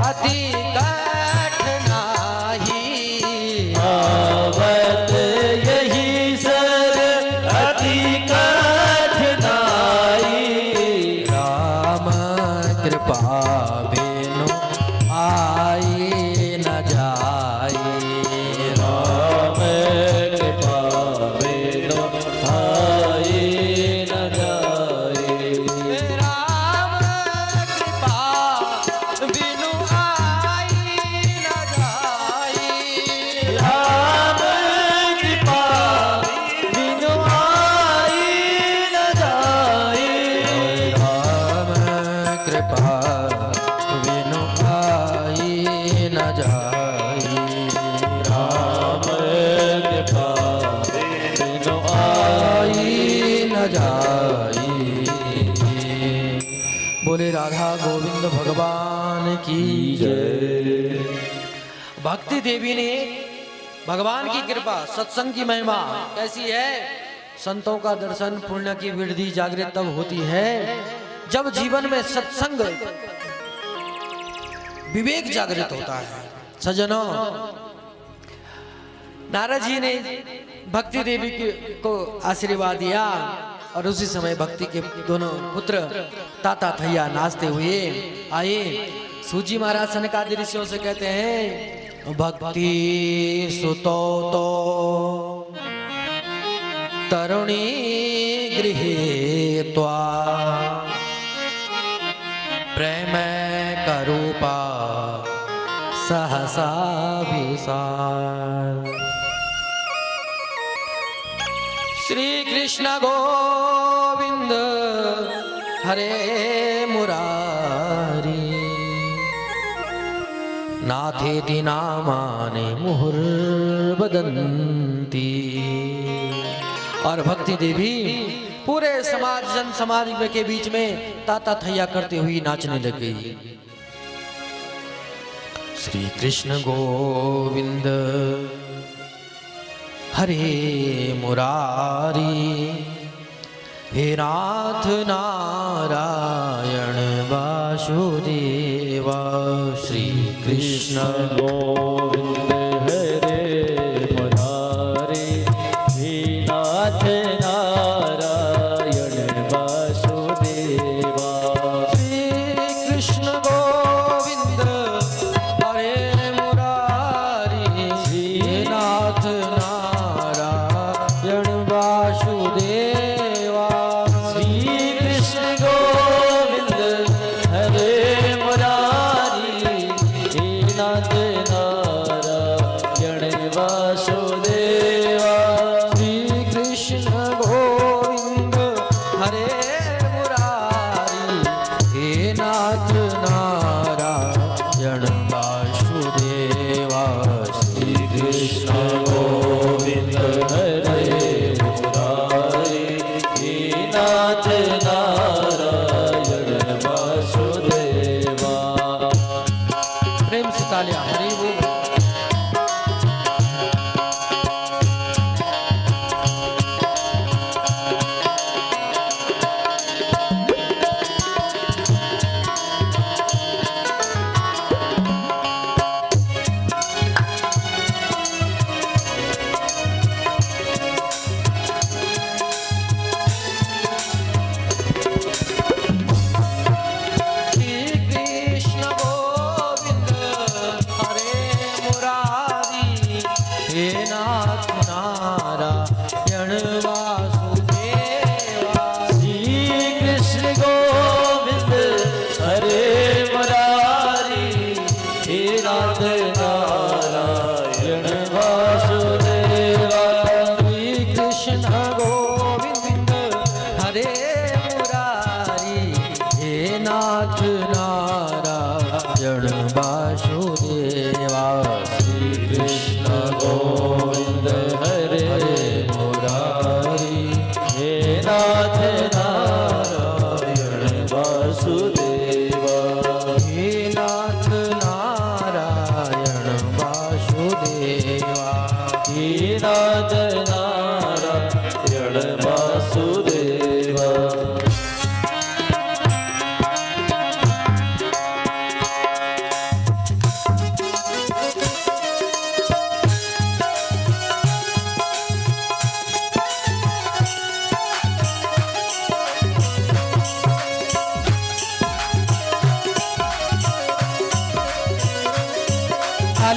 अति कठिनाई, आवत यही सर अति कठिनाई, राम कृपा बिनु आई न जाई, राम कृपा बिनु आई न जाए, राम कृपा बिनु आई न जाई, राम कृपा बिनु आई न जाए, राम कृपा बिनु आई न जाई, राम कृपा बिनु आई न जाई। बोले राधा गोविंद भगवान की जय। भक्ति देवी ने भगवान की कृपा, सत्संग की महिमा कैसी है, संतों का दर्शन पुण्य की वृद्धि जागृत तब होती है जब जीवन में सत्संग विवेक जागृत होता है। सज्जनों, नारद जी ने भक्ति देवी को आशीर्वाद दिया और उसी समय भक्ति के दोनों पुत्र ताता थैया नाचते हुए आए। सूजी महाराज सनकादि ऋषियों से कहते हैं, भक्ति सुतो तो तरुणी गृहे त्वा, प्रेम करूपा सहसा विसार। श्री कृष्ण गोविंद हरे मुरारी, नाथेति नामानि मुहुर्वदन्ति। और भक्ति देवी पूरे समाज, जन समाज के बीच में ताता थैया करते हुए नाचने लग गई। श्री कृष्ण गोविंद हरे मुरारी, हे नाथ नारायण वासुदेवा। श्री कृष्ण गोविंद हरे मुरारी, हे नाथ नारायण वासुदेवा। श्री कृष्ण गोविंद हरे मुरारी, हे नाथ नारायण वासुदेवा। श्री कृष्ण गोविंद हरे मुरारी, हे नाथ नारायण वासुदेवा। श्री कृष्ण गोविंद हरे मुरारी, हे नाथ नारायण वासुदेवा। श्री कृष्ण गोविंद हरे मुरारी, हे नाथ नारायण वासुदेवा। प्रेम से तालियां, हरि बोल।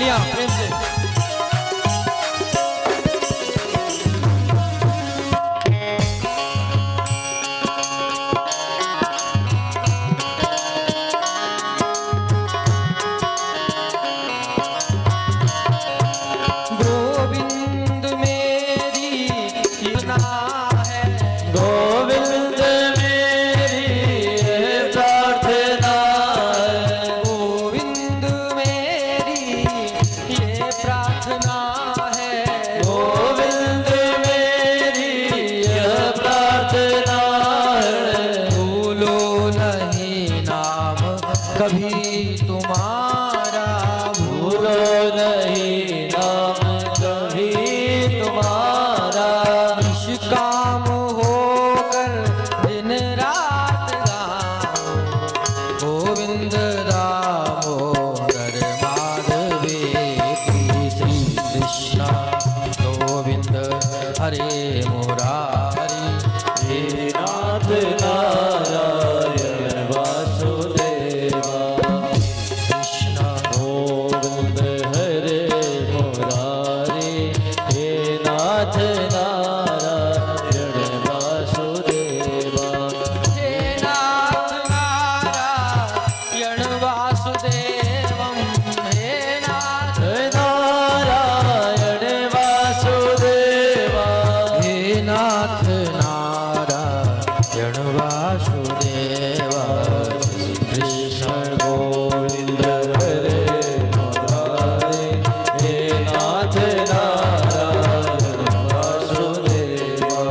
तालियां प्रेम से। गोविंद मेरी कीर्तना है, गोविंद मेरी ये प्रार्थना है, गोविंद मेरी ये प्रार्थना है, गोविंद मेरी ये प्रार्थना है। भूलो नहीं नाम कभी तुम्हारा, भूलो नहीं नाम कभी तुम्हारा, निष्काम होकर दिन रात गाओ, गोविंद दामोदर माधवेति श्री कृष्ण गोविंद हरे मुरारी, हे नाथ नारायण वासुदेवा, कृष्ण गोविंद हरे मुरारी, हे नाथ नारायण वासुदेवा, हे नाथ नारायण वासुदेवं, हे नाथ नारायण वासुदेवा, हे नाथ नारायण वासुदेवा, कृष्ण गोविंद हरे मुरारी, हे नाथ नारायण वासुदेवा,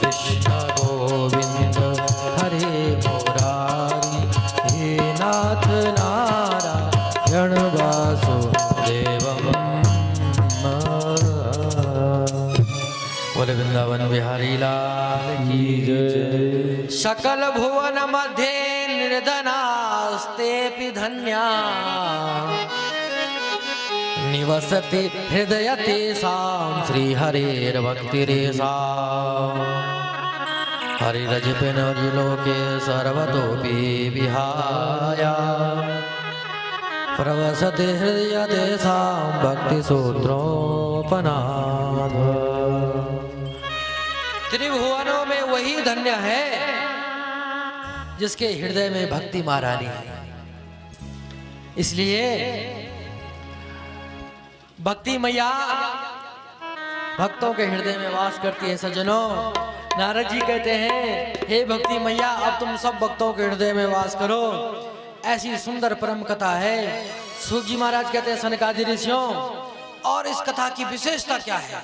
कृष्ण गोविंद हरे मुरारी, हे नाथ नारायण वासुदेवम्। बोले वृंदावन बिहारी लाल की जय। सकल भुवन मध्ये निर्धनास्तेऽपि धन्या, निवसति हृदय तेषां श्रीहरेर्भक्तिरेषा, हरिरजपिनोके सर्वतोऽपि विहाय, प्रवसति हृदय तेषां भक्तिसूत्रोपनाद। त्रिभुवनों में वही धन्य है जिसके हृदय में भक्ति महारानी है। इसलिए भक्ति मैया भक्तों के हृदय में वास करती है। सज्जनों, नारद जी कहते हैं, हे भक्ति मैया अब तुम सब भक्तों के हृदय में वास करो। ऐसी सुंदर परम कथा है। सूत जी महाराज कहते हैं, सनकादि ऋषियों, और इस कथा की विशेषता क्या है?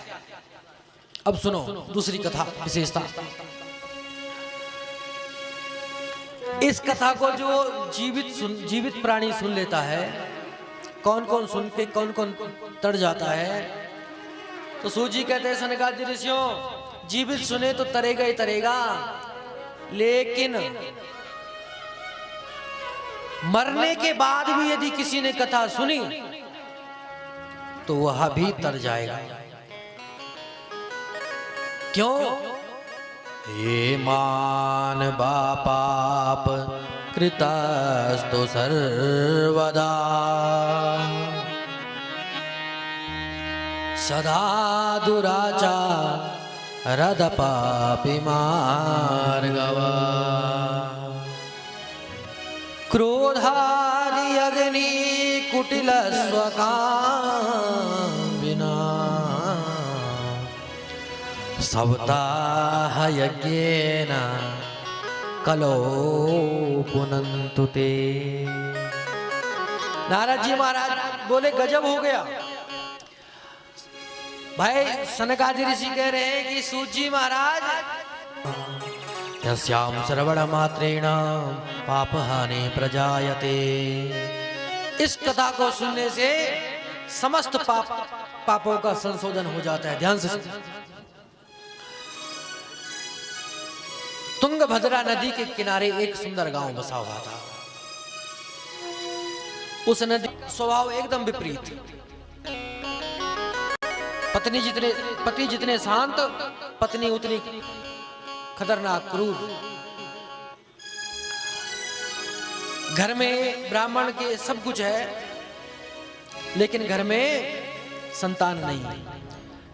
अब सुनो दूसरी कथा विशेषता। इस कथा को जो जीवित प्राणी सुन लेता है, कौन कौन सुन के कौन कौन तर जाता है? तो सूत जी कहते हैं, सनकादि ऋषियों, जीवित सुने तो तरेगा ही तरेगा, लेकिन मरने के बाद भी यदि किसी ने कथा सुनी तो वह भी तर जाएगा। क्यों? ये मान बापाप कृतस्तु सर्वदा, सदा दुराचार पापी मार्गवा, क्रोधादि अग्नि कुटिल स्वकामिना, सप्ताह यज्ञेन कलो पुनन्तु ते। नारद जी महाराज बोले, गजब हो गया भाई। सनकादि ऋषि कह रहे हैं कि सूत जी महाराज, यस्याम श्रवण मात्रेण पापहानि प्रजायते, इस कथा को सुनने से समस्त पापों का संशोधन हो जाता है। ध्यान से। तुंगभद्रा नदी के किनारे एक सुंदर गांव बसा हुआ था। उस नदी का स्वभाव एकदम विपरीत। पति जितने शांत, पत्नी उतनी खतरनाक क्रूर। घर में ब्राह्मण के सब कुछ है, लेकिन घर में संतान नहीं।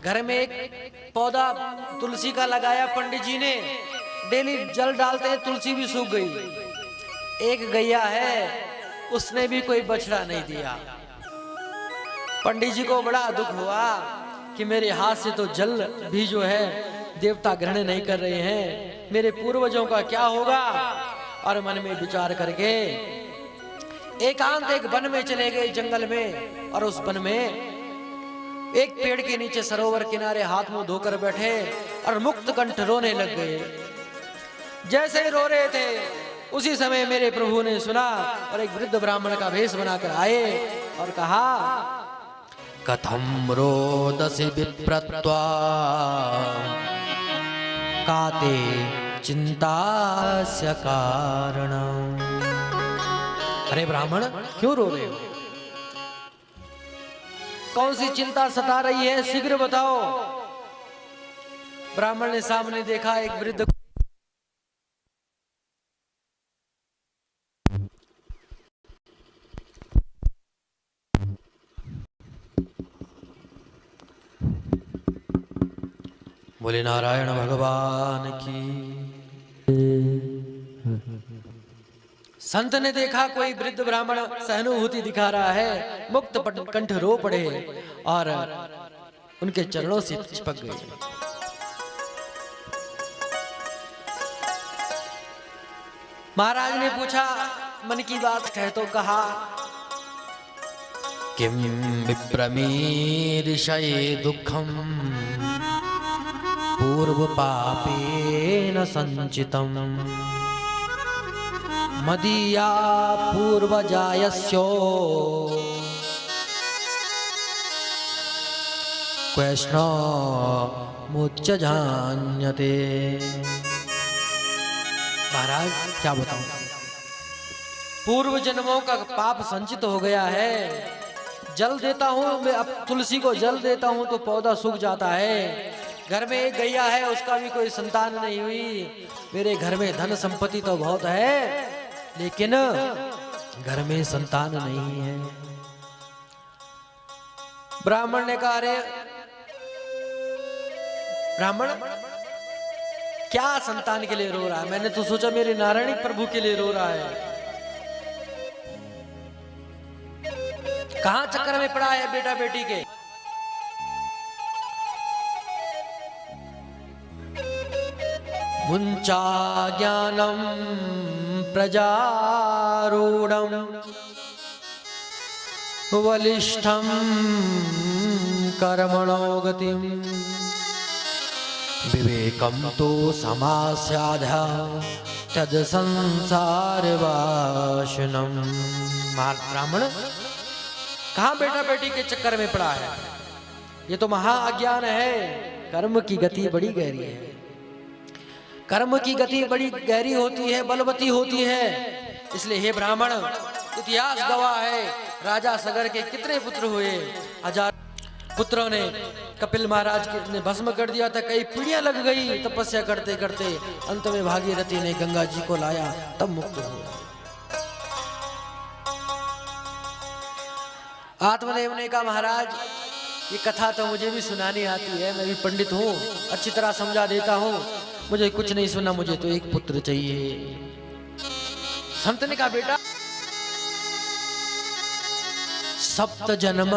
घर में एक पौधा तुलसी का लगाया पंडित जी ने, डेली जल डालते हैं, तुलसी भी सूख गई। एक गैया है, उसने भी कोई बछड़ा नहीं दिया। पंडित जी को बड़ा दुख हुआ कि मेरे हाथ से तो जल भी जो है देवता ग्रहण नहीं कर रहे हैं, मेरे पूर्वजों का क्या होगा। और मन में विचार करके एकांत एक वन में चले गए, जंगल में। और उस वन में एक पेड़ के नीचे सरोवर किनारे हाथ मुंह धोकर बैठे और मुक्त कंठ रोने लग गए। जैसे ही रो रहे थे उसी समय मेरे प्रभु ने सुना और एक वृद्ध ब्राह्मण का वेश बनाकर आए और कहा, कथम रोदसी विप्रत्वा काते चिंतास्य कारणम्। अरे ब्राह्मण, क्यों रो रहे हो? कौन सी चिंता सता रही है, शीघ्र बताओ। ब्राह्मण ने सामने देखा, एक वृद्ध बोले नारायण भगवान की। संत ने देखा कोई वृद्ध ब्राह्मण सहानुभूति दिखा रहा है, मुक्त कंठ रो पड़े और उनके चरणों से चिपक गए। महाराज ने पूछा, मन की बात है तो कहा, किम विप्रमीर्षये दुखम पूर्व पापेन संचितम मदीया पूर्वजायस्यो क्वैष्णमुच्च जान्यते। महाराज क्या बताऊं, पूर्व जन्मों का पाप संचित हो गया है। जल देता हूं मैं, अब तुलसी को जल देता हूं तो पौधा सूख जाता है। घर में एक गैया है, उसका भी कोई संतान नहीं हुई। मेरे घर में धन संपत्ति तो बहुत है, लेकिन घर में संतान नहीं है। ब्राह्मण ने कहा, अरे ब्राह्मण क्या संतान के लिए रो रहा है? मैंने तो सोचा मेरे नारायणी प्रभु के लिए रो रहा है। कहां चक्कर में पड़ा है बेटा बेटी के? मुंचा ज्ञानम प्रजारूढ़म वलिष्ठम कर्मणो गतिम विवेकम तो समास्याधा तद संसार वासनम। ब्राह्मण कहाँ बेटा बेटी के चक्कर में पड़ा है? ये तो महा अज्ञान है। कर्म की गति बड़ी गहरी है, कर्म की गति बड़ी गहरी होती है, बलवती होती है। इसलिए हे ब्राह्मण, इतिहास गवाह है, राजा सगर के कितने पुत्र हुए? 1000 पुत्रों ने कपिल महाराज ने भस्म कर दिया था। कई पीढ़ियां लग गई तपस्या करते करते, अंत में भागीरथी ने गंगा जी को लाया, तब मुक्त हुआ। आत्मदेव ने कहा, महाराज ये कथा तो मुझे भी सुनानी आती है, मैं भी पंडित हूँ, अच्छी तरह समझा देता हूँ, मुझे कुछ नहीं सुनना, मुझे तो एक पुत्र चाहिए। संत ने कहा, बेटा सप्त जन्म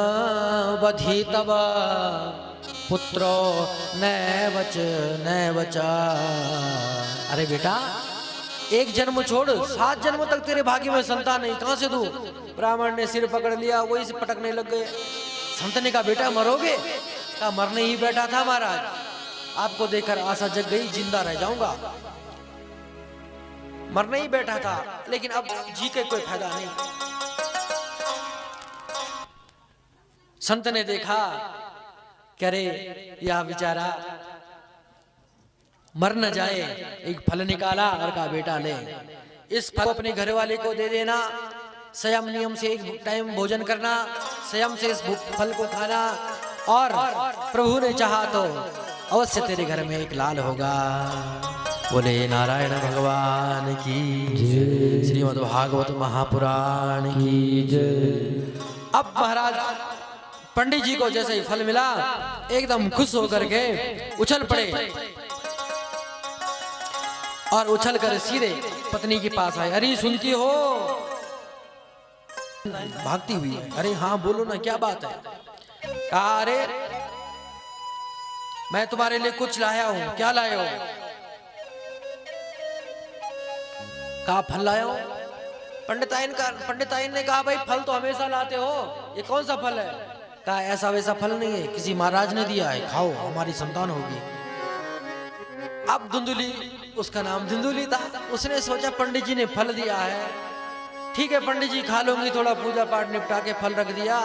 बधी तब पुत्रो नैवच नैवचा। अरे बेटा, एक जन्म छोड़ 7 जन्म तक तेरे भाग्य में संतान नहीं, कहां से दूं? ब्राह्मण ने सिर पकड़ लिया, वही से पटकने लग गए। संत ने कहा, बेटा मरोगे? कहा, मरने ही बैठा था महाराज, आपको देखकर आशा जग गई, जिंदा रह जाऊंगा। मरने ही बैठा था, लेकिन अब जी के कोई फायदा नहीं। संत ने देखा, कह रहे यह बेचारा मर न जाए, एक फल निकाला और कहा, बेटा ले, इस फल को अपने घर वाले को दे देना, संयम नियम से एक टाइम भोजन करना, संयम से इस फल को खाना, और प्रभु ने चाहा तो अवश्य तेरे घर में एक लाल होगा। बोले नारायण भगवान की जय, श्रीमद् भागवत महापुराण की जय। अब महाराज पंडित जी को जैसे ही फल मिला एकदम खुश होकर के उछल पड़े और उछल कर सीधे पत्नी के पास आए। अरे सुनती हो? भागती हुई है। अरे हाँ बोलो ना, क्या बात है? कहा अरे मैं तुम्हारे लिए कुछ लाया हूं। क्या लाए हो? कहा फल लाया हूं। पंडिताइन ने कहा भाई फल तो हमेशा लाते हो, ये कौन सा फल है? कहा ऐसा वैसा फल नहीं है, किसी महाराज ने दिया है, खाओ हमारी संतान होगी। अब धुंधुली, उसका नाम धुंधुली था, उसने सोचा पंडित जी ने फल दिया है, ठीक है पंडित जी खा लूंगी। थोड़ा पूजा पाठ निपटा के फल रख दिया।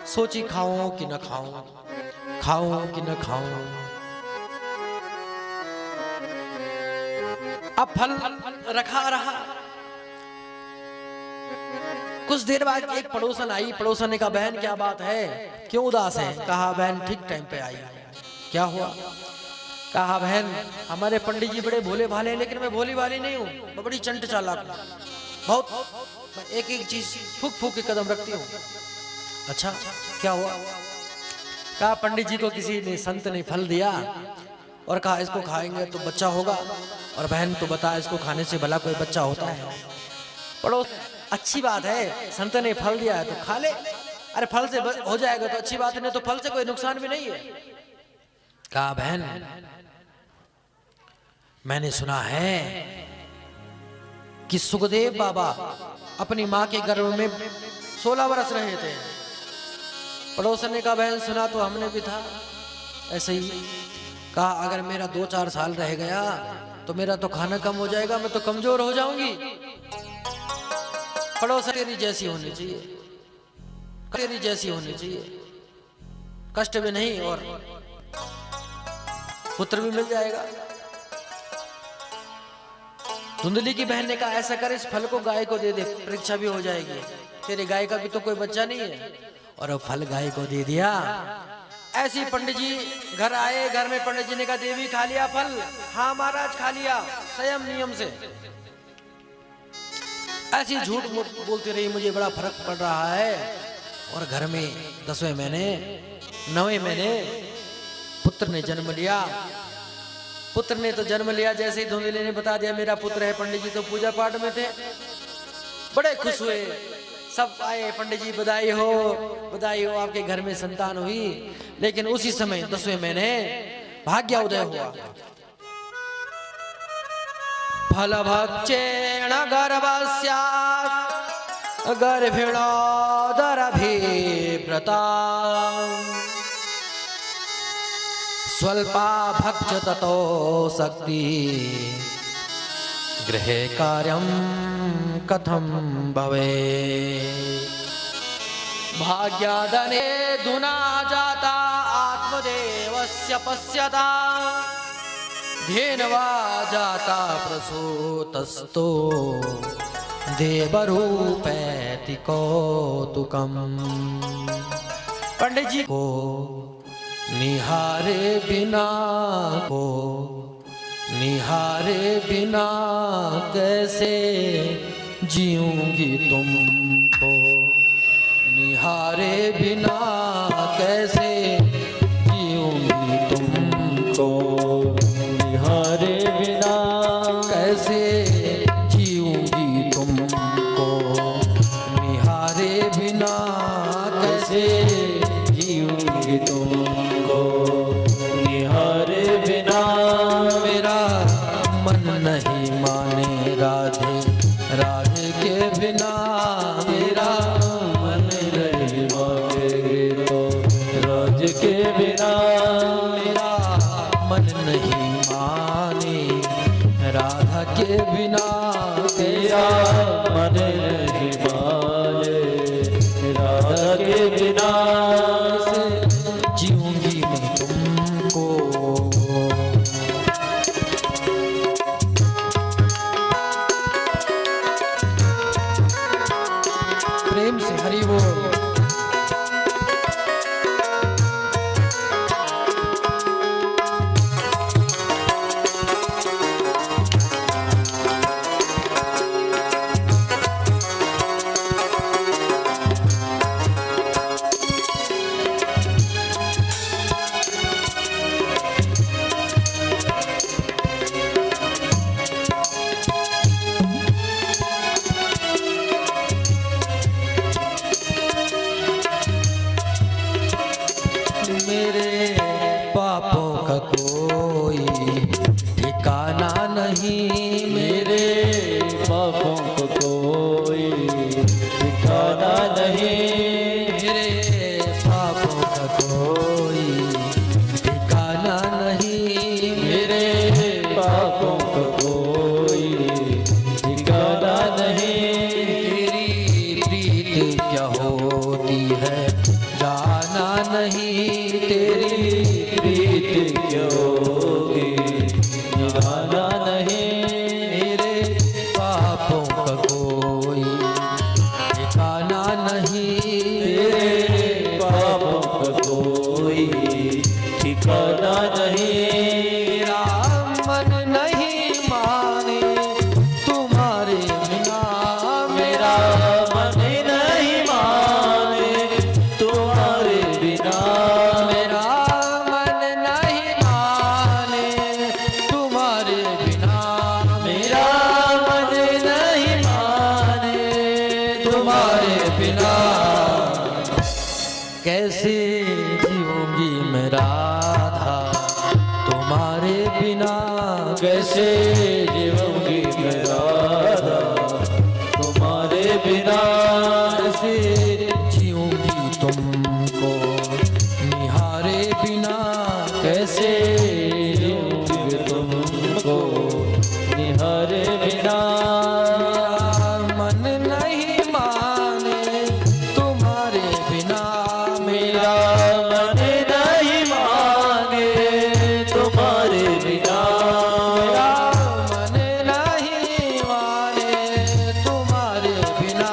सोची खाऊं कि न खाऊं, खाऊं कि न खाऊं। अब फल रखा रहा। कुछ देर बाद एक पड़ोसन आई। पड़ोसन ने कहा बहन क्या बात है, क्यों उदास है? कहा बहन ठीक टाइम पे आई। क्या हुआ? कहा बहन हमारे पंडित जी बड़े भोले भाले हैं, लेकिन मैं भोली भाली नहीं हूँ, मैं बड़ी चंट चालाक हूँ, बहुत मैं एक एक चीज फूक फूक के कदम रखती हूँ। अच्छा क्या हुआ? कहा पंडित जी को किसी ने संत ने फल दिया और कहा इसको खाएंगे तो बच्चा होगा। और बहन तो बता इसको खाने से भला कोई बच्चा होता है? पड़ोस अच्छी बात है, संत ने फल दिया है तो खा ले। अरे फल से हो जाएगा तो अच्छी बात है, नहीं तो फल से कोई नुकसान भी नहीं है। कहा बहन मैंने सुना है कि सुखदेव बाबा अपनी माँ के गर्भ में 16 वर्ष रहे थे। पड़ोसन ने कहा बहन सुना तो हमने भी था ऐसे ही। कहा अगर मेरा 2-4 साल रह गया तो मेरा तो खाना कम हो जाएगा, मैं तो कमजोर हो जाऊंगी। पड़ोसन तेरी जैसी होनी चाहिए, तेरी जैसी होनी चाहिए, कष्ट भी नहीं और पुत्र भी मिल जाएगा। धुंधली की बहन ने कहा ऐसा कर इस फल को गाय को दे दे, परीक्षा भी हो जाएगी, तेरे गाय का भी तो कोई बच्चा नहीं है। और वो फल गाय को दे दिया। ऐसी पंडित जी घर आए, घर में पंडित जी ने कहा देवी खा लिया फल? हाँ महाराज खा लिया, संयम नियम से। ऐसी झूठ बोलती रही, मुझे बड़ा फर्क पड़ रहा है। और घर में 10वें महीने 9वें महीने पुत्र ने जन्म लिया। पुत्र ने तो जन्म लिया, जैसे ही धुंधली ने बता दिया मेरा पुत्र है, पंडित जी तो पूजा पाठ में थे, बड़े खुश हुए, सब आए, पंडित जी बधाई हो आपके घर में संतान हुई। लेकिन उसी समय 10वें महीने भाग्योदय हुआ। फल भक्षेण गर्भस्यात् गर्भिणोदरभिव्रता स्वल्पा भक्ष ततो शक्ति गृहे कार्यं कथं भवे। भाग्यादने धुना जाता आत्मदेवस्य पश्यता धेनवा जाता प्रसूतस्तो देवरूपैति कौतुकम्। पंडित जी को निहारे बिना कैसे जीऊंगी तुमको, निहारे बिना कैसे जीऊंगी तुमको, निहारे बिना कैसे जीऊंगी तुमको, निहारे बिना कैसे जीऊंगी तुमको, निहारे बिना मेरा मन नहीं माने राधे, राधे के बिना मेरा मन नहीं माने, तो राज के बिना मेरा मन नहीं माने, राधा के बिना तेरा मन नहीं माने, राधा के बिना जीऊंगी मैं तुमको। प्रेम से हरि बोल। पापों को कोई ठिकाना नहीं, मेरे पापों का कोई ठिकाना नहीं, मेरे पापों का कोई ठिकाना नहीं। तेरी प्रीत क्या होती है जाना नहीं, तेरी प्रीत क्या होगी जाना नहीं, मेरे पापों का कोई ठिकाना नहीं, तेरे पापों का कोई ठिकाना नहीं। मेरा मन नहीं माने तुम्हारे बिना, मेरा मन नहीं माने तुम्हारे बिना, मेरा मन नहीं माने तुम्हारे बिना, मेरा मन नहीं माने तुम्हारे बिना। कैसे जीऊंगी मैं राधा तुम्हारे बिना, कैसे जीऊंगी मैं राधा तुम्हारे बिना, कैसे जीऊंगी तुमको निहारे बिना, कैसे जीऊंगी तुमको निहारे बिना। मन नहीं माने तुम्हारे बिना, मेरा मन नहीं माने तुम्हारे बिना, मेरा मन नहीं माने तुम्हारे बिना,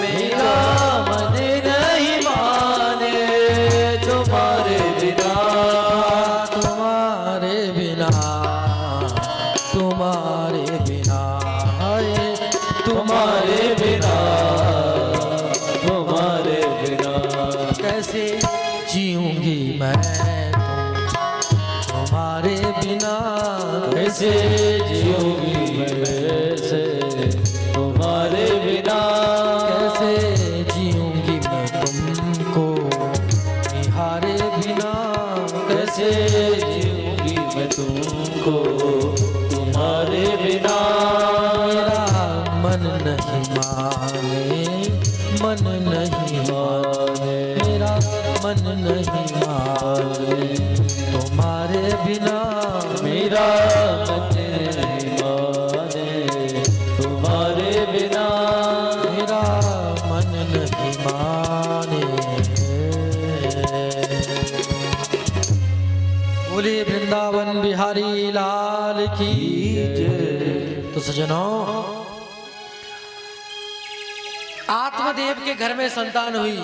मेरा मन नहीं माने तुम्हारे बिना, तुम्हारे बिना, तुम्हारे बिना, हाय तुम्हारे बिना, तुम्हारे बिना। कैसे जीऊंगी मैं तुम्हारे बिना, कैसे जीऊंगी मैं वैसे तुम्हारे बिना, कैसे जीऊंगी मैं तुमको निहारे बिना, कैसे जीऊंगी मैं तुमको तुम्हारे बिना। मेरा मन नहीं माने, मन नहीं माने, मेरा मन नहीं माने तुम्हारे बिना, मेरा मन नहीं माने तुम्हारे बिना, मेरा मन नहीं माने। बोले वृंदावन बिहारी लाल की जय। तो सजनों, आत्मदेव के घर में संतान हुई,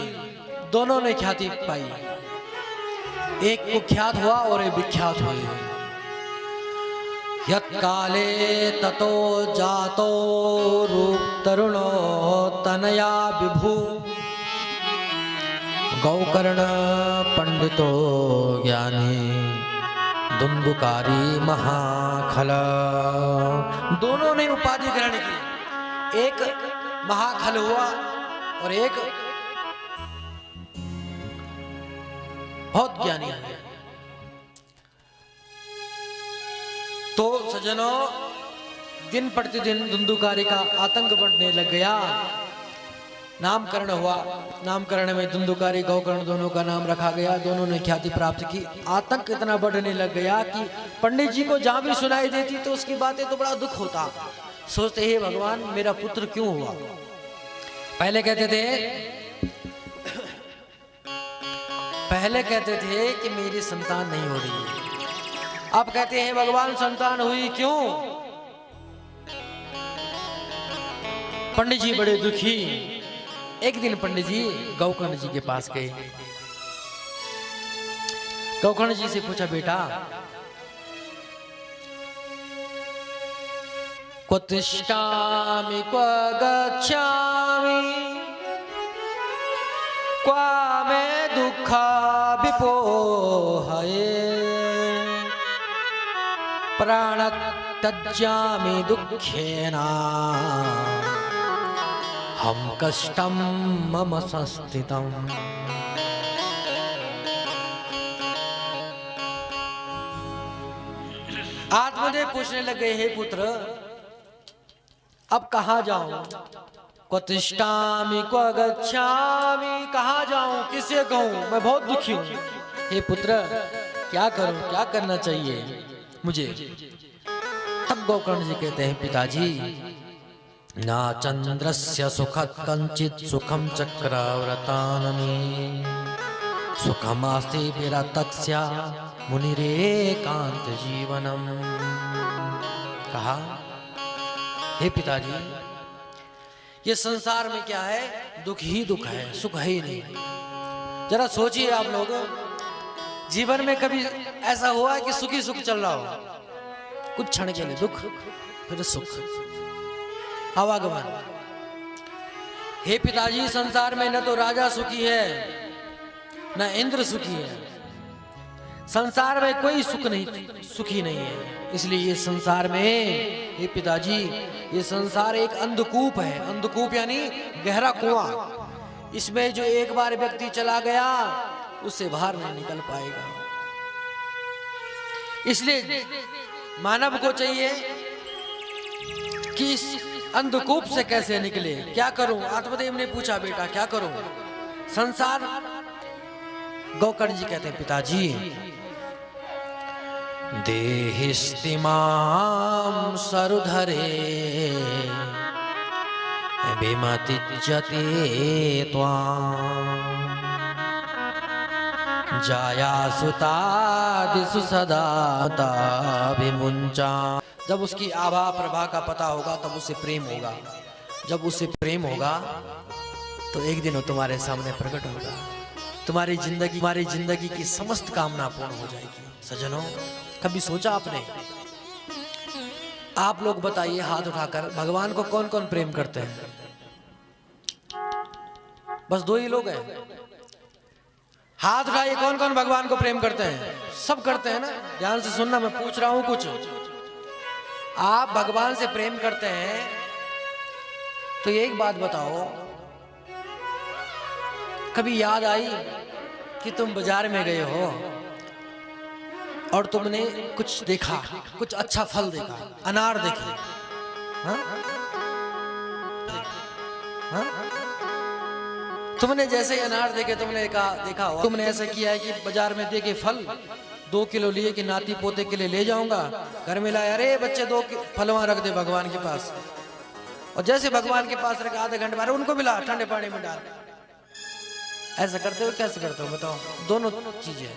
दोनों ने ख्याति पाई, एक कुख्यात हुआ और एक विख्यात हुई। यत्काले ततो जातो रूप तरुणो तनया विभु, गौकर्ण पंडितो ज्ञानी दुंदुकारी महाखल। दोनों ने उपाधि ग्रहण की, एक महाखल हुआ और एक बहुत ज्ञानी है। तो सज्जनों, दिन प्रतिदिन धुंधुकारी का आतंक बढ़ने लग गया। नामकरण हुआ, नामकरण में धुंधुकारी गौकर्ण दोनों का नाम रखा गया, दोनों ने ख्याति प्राप्त की। आतंक इतना बढ़ने लग गया कि पंडित जी को जहां भी सुनाई देती तो उसकी बातें तो बड़ा दुख होता। सोचते हे भगवान, मेरा पुत्र क्यों हुआ। पहले कहते थे कि मेरी संतान नहीं हो रही है, अब कहते हैं भगवान संतान हुई क्यों। पंडित जी बड़े दुखी। एक दिन पंडित जी गौकर्ण जी के पास गए। गौकर्ण जी से पूछा, बेटा क्व तिष्ठामि क्व गच्छामि क्व मे दुःखा विपोहये प्राण त्यज्यामि दुःखेना हम कष्टम मम संस्थितम। आत्मदेव पूछने लगे, हे पुत्र अब कहाँ जाऊं? क्व तिष्ठामि क्व गच्छामि, कहाँ जाऊं, किसे कहूं, मैं बहुत दुखी हूं। हे पुत्र, क्या करूं, क्या करना चाहिए मुझे? तब गोकर्ण जी कहते हैं, पिताजी ना चंद्रस्य सुखत कंचित सुखम चक्रव्रतानने सुखमास्ति विरतस्य मुनिरेकांत जीवनम। कहा, हे पिताजी, ये संसार में क्या है? दुख ही दुख है, सुख है ही नहीं। जरा सोचिए आप लोग, जीवन में कभी ऐसा हुआ कि सुखी सुख चल रहा हो? कुछ क्षण के लिए दुख, फिर सुख, आवागमन। हे पिताजी, संसार में न तो राजा सुखी है, न इंद्र सुखी है। संसार में कोई सुख नहीं, सुखी नहीं है। इसलिए ये संसार में, हे पिताजी, ये संसार एक अंधकूप है। अंधकूप यानी गहरा कुआं। इसमें जो एक बार व्यक्ति चला गया, उससे बाहर नहीं निकल पाएगा। इसलिए मानव को चाहिए कि इस अंधकूप से कैसे निकले। क्या करूं? आत्मदेव ने पूछा, बेटा क्या करूं? संसार। गोकर्ण जी कहते हैं, पिताजी देहिस्तिमां सरुधरे विमतिज्यते त्वां जाया सुतादिषु सदा विमुंचा। जब उसकी आभा प्रभा का पता होगा तब उससे प्रेम होगा। जब उससे प्रेम होगा तो एक दिन वो तुम्हारे सामने प्रकट होगा। तुम्हारी जिंदगी की समस्त कामना पूर्ण हो जाएगी। सज्जनों, कभी सोचा आपने? आप लोग बताइए हाथ उठाकर, भगवान को कौन कौन प्रेम करते हैं? बस दो ही लोग हैं। हाथ उठाइए, कौन कौन भगवान को प्रेम करते हैं? सब करते हैं ना? ध्यान से सुनना, मैं पूछ रहा हूं कुछ। आप भगवान से प्रेम करते हैं तो एक बात बताओ, कभी याद आई कि तुम बाजार में गए हो और तुमने कुछ देखा, कुछ अच्छा फल देखा, अनार देखे, हाँ? हाँ? तुमने जैसे ही अनार देखे, तुमने देखा हो, तुमने ऐसा किया है कि बाजार में देखे फल 2 किलो लिए कि नाती पोते के लिए ले जाऊंगा, घर में लाया, अरे बच्चे 2 फल वहां रख दे भगवान के पास। और जैसे भगवान के पास रखा, आधे घंटे बाद उनको मिला, ठंडे पानी में डाल। ऐसा करते हो? कैसे करते हो बताओ? दोनों चीजें।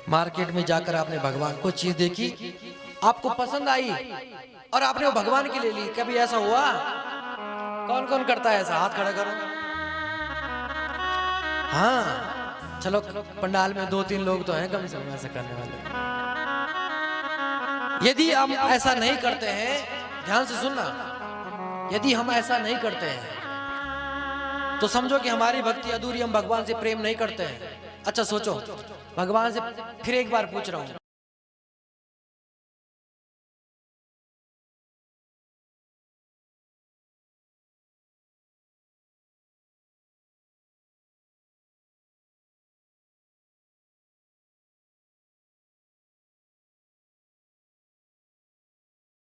मार्केट में जाकर आपने भगवान को चीज देखी, आपको पसंद आई और आपने वो भगवान के लिए ली। कभी ऐसा हुआ? कौन कौन करता है ऐसा? हाथ खड़ा करो। हाँ, चलो पंडाल में 2-3 लोग तो हैं कम से कम ऐसा करने वाले। यदि हम ऐसा नहीं करते हैं, ध्यान से सुनना, यदि हम ऐसा नहीं करते हैं तो समझो कि हमारी भक्ति अधूरी, हम भगवान से प्रेम नहीं करते हैं। अच्छा सोचो, भगवान से फिर एक बार पूछ रहा हूं,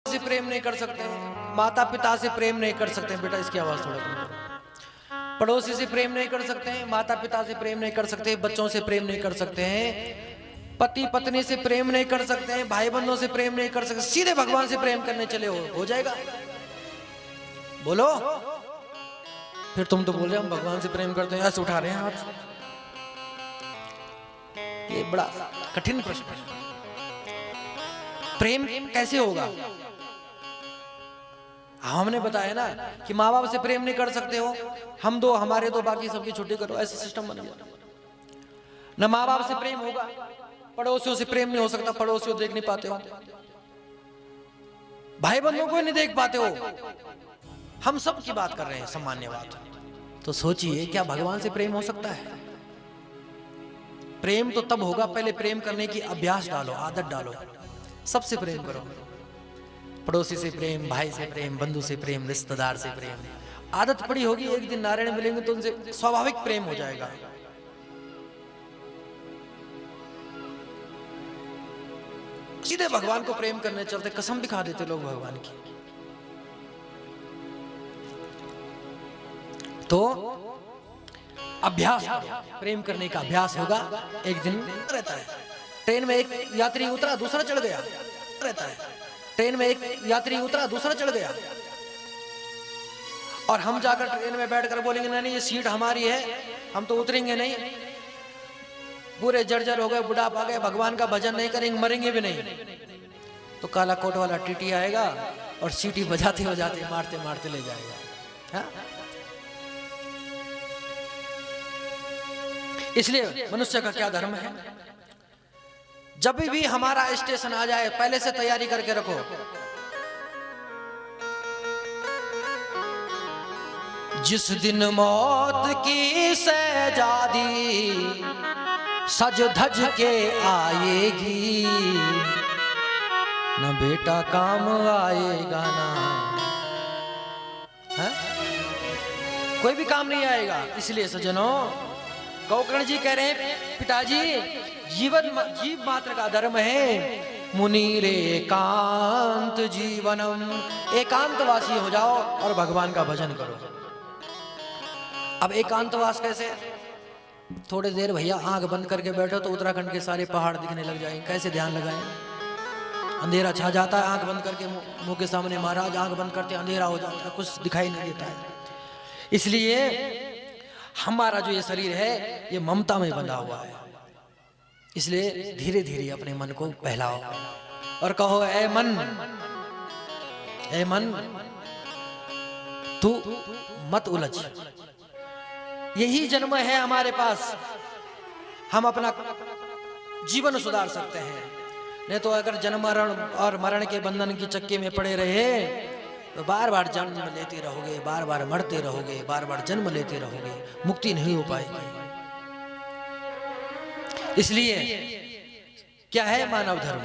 से प्रेम नहीं कर सकते हैं, माता पिता से प्रेम नहीं कर सकते हैं। बेटा इसकी आवाज थोड़ा कम करो। पड़ोसी से प्रेम नहीं कर सकते हैं, माता पिता से प्रेम नहीं कर सकते, बच्चों से प्रेम नहीं कर सकते हैं, पति पत्नी से प्रेम नहीं कर सकते हैं, भाई बंधुओं से प्रेम नहीं कर सकते, सीधे भगवान से प्रेम करने चले हो जाएगा? बोलो। फिर तुम तो बोल रहे हम भगवान से प्रेम करते हैं, ऐसे उठा रहे हैं हाथ। ये बड़ा कठिन प्रश्न है। प्रेम कैसे होगा? हमने बताया ना कि माँ बाप से प्रेम नहीं कर सकते हो, हम दो, हमारे दो, बाकी सबकी छुट्टी करो, ऐसा सिस्टम बन गया। न माँ बाप से प्रेम होगा, पड़ोसियों से प्रेम नहीं हो सकता, पड़ोसियों देख नहीं पाते हो, भाई बंधुओं को नहीं देख पाते हो। हम सब की बात कर रहे हैं, सामान्य बात। तो सोचिए, क्या भगवान से प्रेम हो सकता है? प्रेम तो तब होगा, पहले प्रेम करने की अभ्यास डालो, आदत डालो, सबसे प्रेम करो। पड़ोसी से प्रेम, भाई से प्रेम, बंधु से प्रेम, रिश्तेदार से प्रेम। आदत पड़ी होगी, एक दिन नारायण मिलेंगे तो उनसे स्वाभाविक प्रेम हो जाएगा। सीधे भगवान को प्रेम करने चलते, कसम दिखा देते लोग भगवान की। तो अभ्यास करो, प्रेम करने का अभ्यास होगा। एक दिन रहता है, ट्रेन में एक यात्री उतरा, दूसरा चढ़ गया। रहता है, ट्रेन में एक यात्री उतरा, दूसरा चढ़ गया। और हम जाकर ट्रेन में बैठकर बोलेंगे नहीं ये सीट हमारी है, हम तो उतरेंगे नहीं। पूरे जर्जर हो गए, बुढ़ापा गए, भगवान का भजन नहीं करेंगे, मरेंगे भी नहीं। तो काला कोट वाला टीटी आएगा और सीटी बजाते बजाते मारते मारते ले जाएगा। हा? इसलिए मनुष्य का क्या धर्म है, जब भी हमारा स्टेशन आ जाए पहले से तैयारी करके रखो। जिस दिन मौत की सहजादी सज धज के आएगी, न बेटा काम आएगा ना, है? कोई भी काम नहीं आएगा। इसलिए सज्जनों, गोकर्ण जी कह रहे हैं पिताजी जीव मात्र का धर्म है मुनि रे एकांत जीवनम, एकांतवासी हो जाओ और भगवान का भजन करो। अब एकांतवास कैसे? थोड़ी देर भैया आंख बंद करके बैठो तो उत्तराखंड के सारे पहाड़ दिखने लग जाएंगे। कैसे ध्यान लगाएं? अंधेरा छा जाता है, आंख बंद करके मुंह के सामने महाराज आंख बंद करते अंधेरा हो जाता है, कुछ दिखाई नहीं देता है। इसलिए हमारा जो ये शरीर है ये ममता में बंधा हुआ है। इसलिए धीरे धीरे अपने मन को बहलाओ और कहो ऐ मन तू मत उलझ। यही जन्म है हमारे पास, हम अपना जीवन सुधार सकते हैं। नहीं तो अगर जन्म और मरण के बंधन की चक्के में पड़े रहे तो बार बार जन्म लेते रहोगे, बार बार मरते रहोगे, बार बार जन्म लेते रहोगे, मुक्ति नहीं हो पाएगी। इसलिए क्या है मानव धर्म?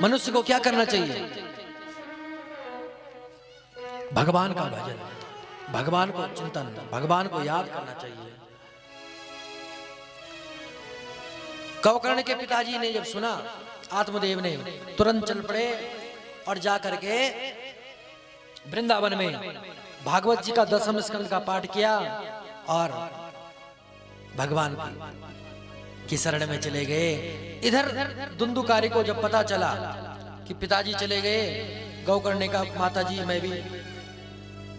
मनुष्य को क्या करना चाहिए? भगवान का भजन, भगवान को चिंतन, भगवान को याद करना चाहिए। गोकर्ण के पिताजी ने जब सुना, आत्मदेव ने तुरंत चल पड़े और जाकर के वृंदावन में भागवत जी का 10वें स्कंद का पाठ किया और भगवान की शरण में चले गए। इधर धुंधुकारी को जब पता चला कि पिताजी चले गए, गोकर्ण ने कहा माता जी मैं भी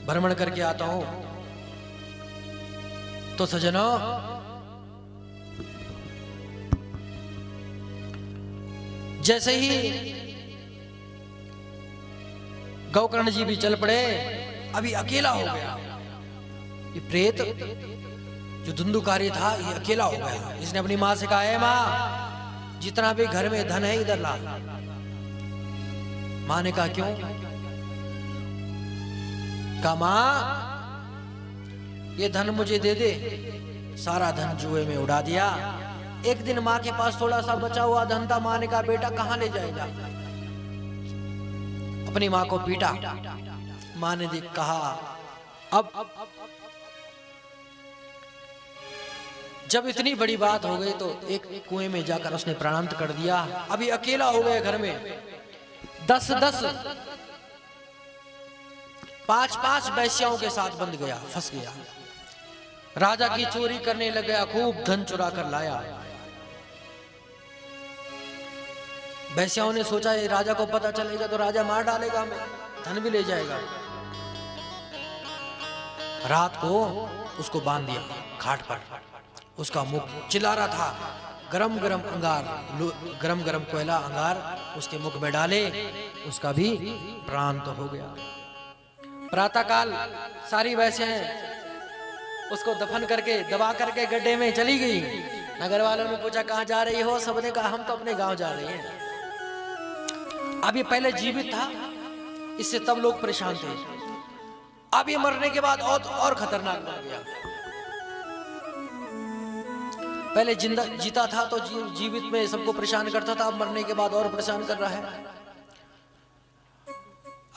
भ्रमण करके आता हूं। तो सज्जनों, जैसे ही गोकर्ण जी भी चल पड़े, अभी अकेला हो गया। ये प्रेत जो धुंधुकारी था ये अकेला हो गया। इसने अपनी माँ से कहा है माँ जितना भी घर में धन है इधर ला। माँ ने कहा क्यों? कहा माँ ये धन मुझे दे दे। सारा धन जुए में उड़ा दिया। एक दिन माँ के पास थोड़ा सा बचा हुआ धन था। माँ ने कहा बेटा कहां ले जाएगा? अपनी माँ को पीटा। माँ ने कहा अब जब इतनी बड़ी बात हो गई तो एक कुएं में जाकर उसने प्राणांत कर दिया। अभी अकेला हो गया घर में। 10-10 5-5 वैश्याओं के साथ बंध गया, फंस गया। राजा की चोरी करने लग गया, खूब धन चुरा कर लाया। वैश्याओं ने सोचा ये राजा को पता चलेगा तो राजा मार डालेगा, हमें धन भी ले जाएगा। रात को उसको बांध दिया खाट पर। उसका मुख चिल्ला रहा था। गरम गरम अंगार, गरम गरम कोयला अंगार उसके मुख में डाले, उसका भी प्राण तो हो गया। प्रातः काल सारी वैश्याएं उसको दफन करके दबा करके गड्ढे में चली गई। नगर वालों ने पूछा कहां जा रही हो? सबने कहा हम तो अपने गांव जा रहे हैं। अब ये पहले जीवित था, इससे तब लोग परेशान थे। अब ये मरने के बाद और खतरनाक बन गया। पहले जिंदा जीता था तो जीवित में सबको परेशान करता था, अब मरने के बाद और परेशान कर रहा है।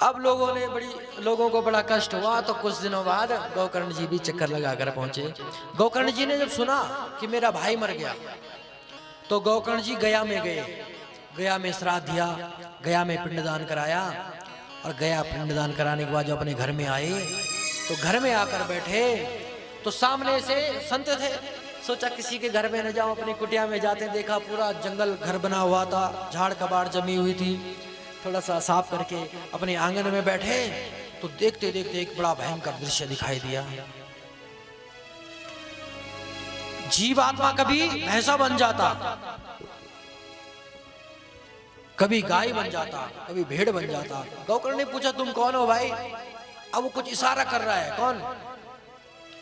अब लोगों को बड़ा कष्ट हुआ। तो कुछ दिनों बाद गोकर्ण जी भी चक्कर लगाकर पहुंचे। गोकर्ण जी ने जब सुना कि मेरा भाई मर गया तो गोकर्ण जी गया में गए। गया में श्राद्ध दिया, गया में पिंडदान कराया और गया पिंडदान कराने के बाद जो अपने घर में आए तो घर में आकर बैठे तो सामने से संत थे। सोचा किसी के घर में न जाओ, अपनी कुटिया में जाते देखा पूरा जंगल घर बना हुआ था, झाड़ कबाड़ जमी हुई थी। थोड़ा सा साफ करके अपने आंगन में बैठे तो देखते देखते एक बड़ा भयंकर दृश्य दिखाई दिया। जीवात्मा कभी भैंसा बन जाता, कभी गाय बन जाता, कभी भेड़ बन जाता। गौकर्ण ने पूछा तुम कौन हो भाई? अब वो कुछ इशारा कर रहा है, कौन?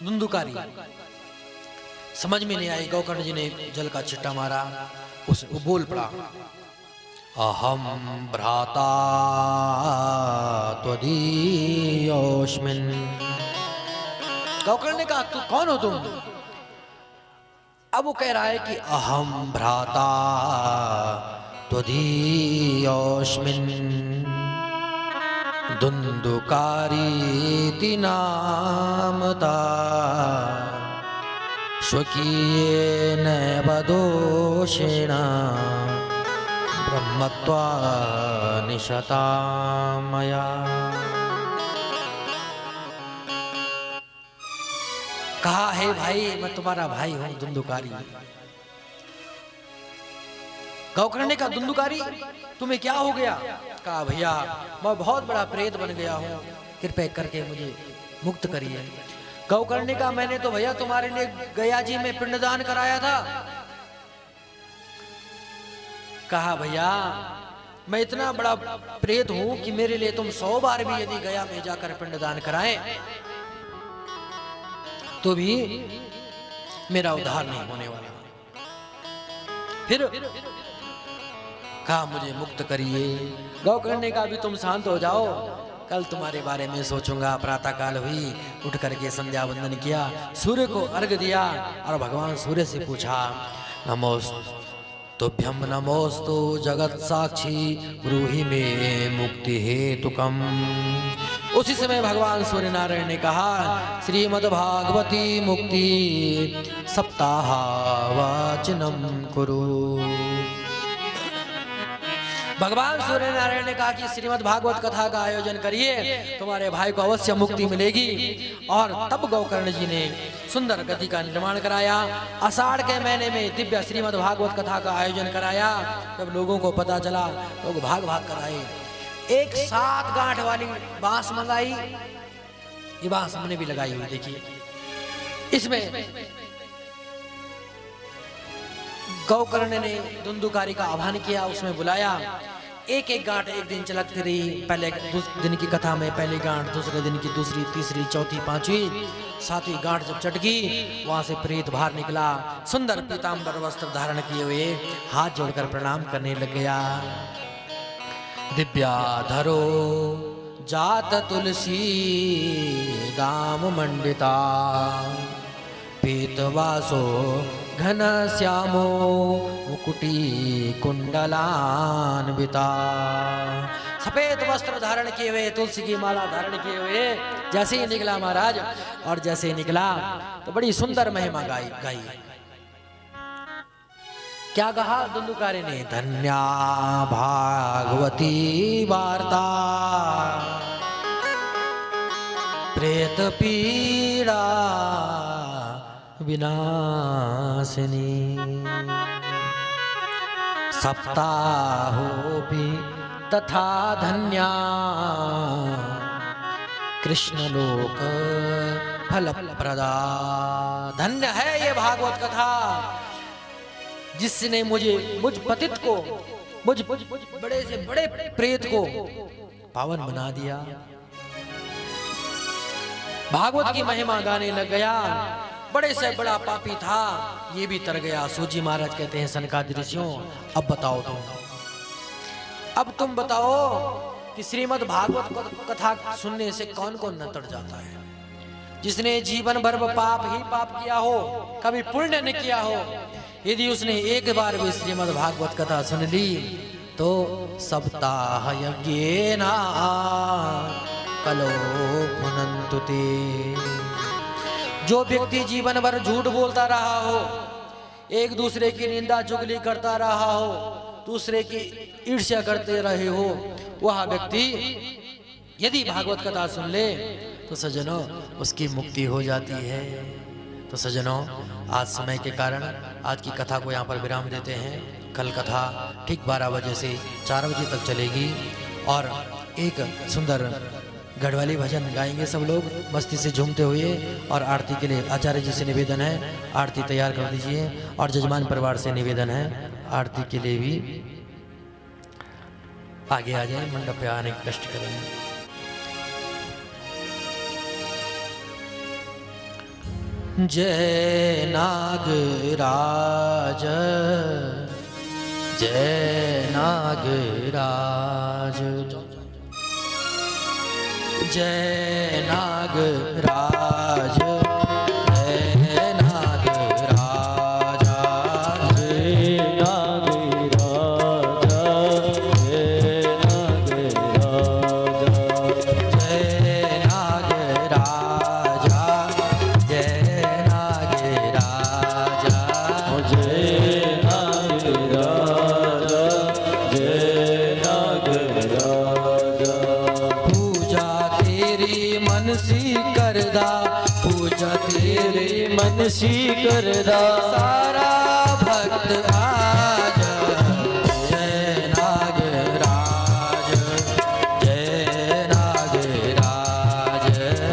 धुंधुकारी। समझ में नहीं आई। गौकर्ण जी ने जल का छिट्टा मारा, वो बोल पड़ा, अहम भ्राता त्वदीयोऽस्मिन्। गौकर्ण ने कहा तू कौन हो तुम? अब वो कह रहा है कि अहम भ्राता त्वदीयोऽस्मिन् धुंधुकारीति नामता स्वकीयेन दोषेण ब्रह्मत्वा निशता मया। कहा है भाई मैं तुम्हारा भाई हूं धुंधुकारी। गौकर्ण ने कहा धुंधुकारी तुम्हें क्या हो गया? कहा भैया मैं बहुत बड़ा प्रेत बन गया हूं, कृपया करके मुझे मुक्त करिए। गौकर्ण ने कहा मैंने तो भैया तुम्हारे लिए गया जी में पिंडदान कराया था। कहा भैया मैं इतना बड़ा प्रेत हूं कि मेरे लिए तुम 100 बार भी यदि गया में जाकर पिंडदान कराएं तो भी मेरा उद्धार नहीं होने वाला। फिर कहा मुझे मुक्त करिए। गौकर्ण ने कहा अभी तुम शांत हो जाओ, कल तुम्हारे बारे में सोचूंगा। प्रातः काल हुई, उठ करके संध्या वंदन किया, सूर्य को अर्घ दिया और भगवान सूर्य से पूछा नमोस्तुभ्यं नमोस्तु जगत साक्षी ब्रूहि मे मुक्ति हेतुकम। उसी समय भगवान सूर्य नारायण ने कहा श्रीमद् भागवती मुक्ति सप्ताह वाचनम कुरु। भगवान सूर्य नारायण ने कहा कि श्रीमद् भागवत कथा का आयोजन करिए, तुम्हारे भाई को अवश्य मुक्ति मिलेगी। और तब गौकर्ण जी ने सुंदर गति का निर्माण कराया। आषाढ़ के महीने में दिव्य श्रीमद् भागवत कथा का आयोजन कराया। जब लोगों को पता चला लोग भाग भाग कर आए। एक 7 गांठ वाली बांस मंगाई, ये बांस हमने भी लगाई हुई देखिए। इसमें गौकर्ण ने धुंधुकारी का आह्वान किया, उसमें बुलाया। एक एक गांठ एक दिन चलती रही। पहले दिन की कथा में पहली गांठ, दूसरे दिन की दूसरी, तीसरी, चौथी, पांचवी, 7वीं गांठ जब चटकी वहां से प्रेत बाहर निकला। सुंदर पीतांबर वस्त्र धारण किए हुए हाथ जोड़कर प्रणाम करने लग गया। दिव्याधरो जात तुलसी दाम मंडिता पीतवासो घन श्यामो मुकुटी कुंडलान्विता। सफेद वस्त्र धारण किए हुए, तुलसी की माला धारण किए हुए जैसे ही निकला महाराज, और जैसे ही निकला तो बड़ी सुंदर महिमा गाई। क्या कहा धुंधुकारी ने? धन्या भागवती वार्ता प्रेत पीड़ा विनाशिनी सप्ताहोऽपि तथा धन्या कृष्ण लोक फलप्रदा। धन्य है ये भागवत कथा जिसने मुझ पतित को, मुझ बड़े से बड़े प्रेत को पावन बना दिया। भागवत की महिमा गाने लग गया। बड़े से बड़ा पापी था, ये भी तर गया। सूजी महाराज कहते हैं सनकादिक ऋषियों अब बताओ अब तुम बताओ कि श्रीमद् भागवत कथा सुनने से कौन कौन न तर जाता है? जिसने जीवन भर पाप ही पाप किया हो, कभी पुण्य न किया हो, यदि उसने एक बार भी श्रीमद् भागवत कथा सुन ली तो सप्ताह यज्ञेन कलो पुनन्तु ते। जो व्यक्ति जीवन भर झूठ बोलता रहा हो, एक दूसरे की निंदा चुगली करता रहा हो, दूसरे की ईर्ष्या करते रहे हो, वह व्यक्ति यदि भागवत कथा सुन ले तो सज्जनों उसकी मुक्ति हो जाती है। तो सज्जनों आज समय के कारण आज की कथा को यहाँ पर विराम देते हैं। कल कथा ठीक 12 बजे से 4 बजे तक चलेगी और एक सुंदर गढ़वाली भजन गाएंगे सब लोग मस्ती से झूमते हुए। और आरती के लिए आचार्य जी से निवेदन है आरती तैयार कर दीजिए और जजमान परिवार से निवेदन है आरती के लिए भी आगे आ जाए, मंडप पे आने की कष्ट करें। जय नागराज जय नागराज जय नागराज जय नागराज जय नागराज जय नागराज जय नागराज जय नागराज जय नागराज पूजा तेरी मनसी करदा पूजा तेरी मनसी करदा सारा भक्त आज जय नागराज जय नागराज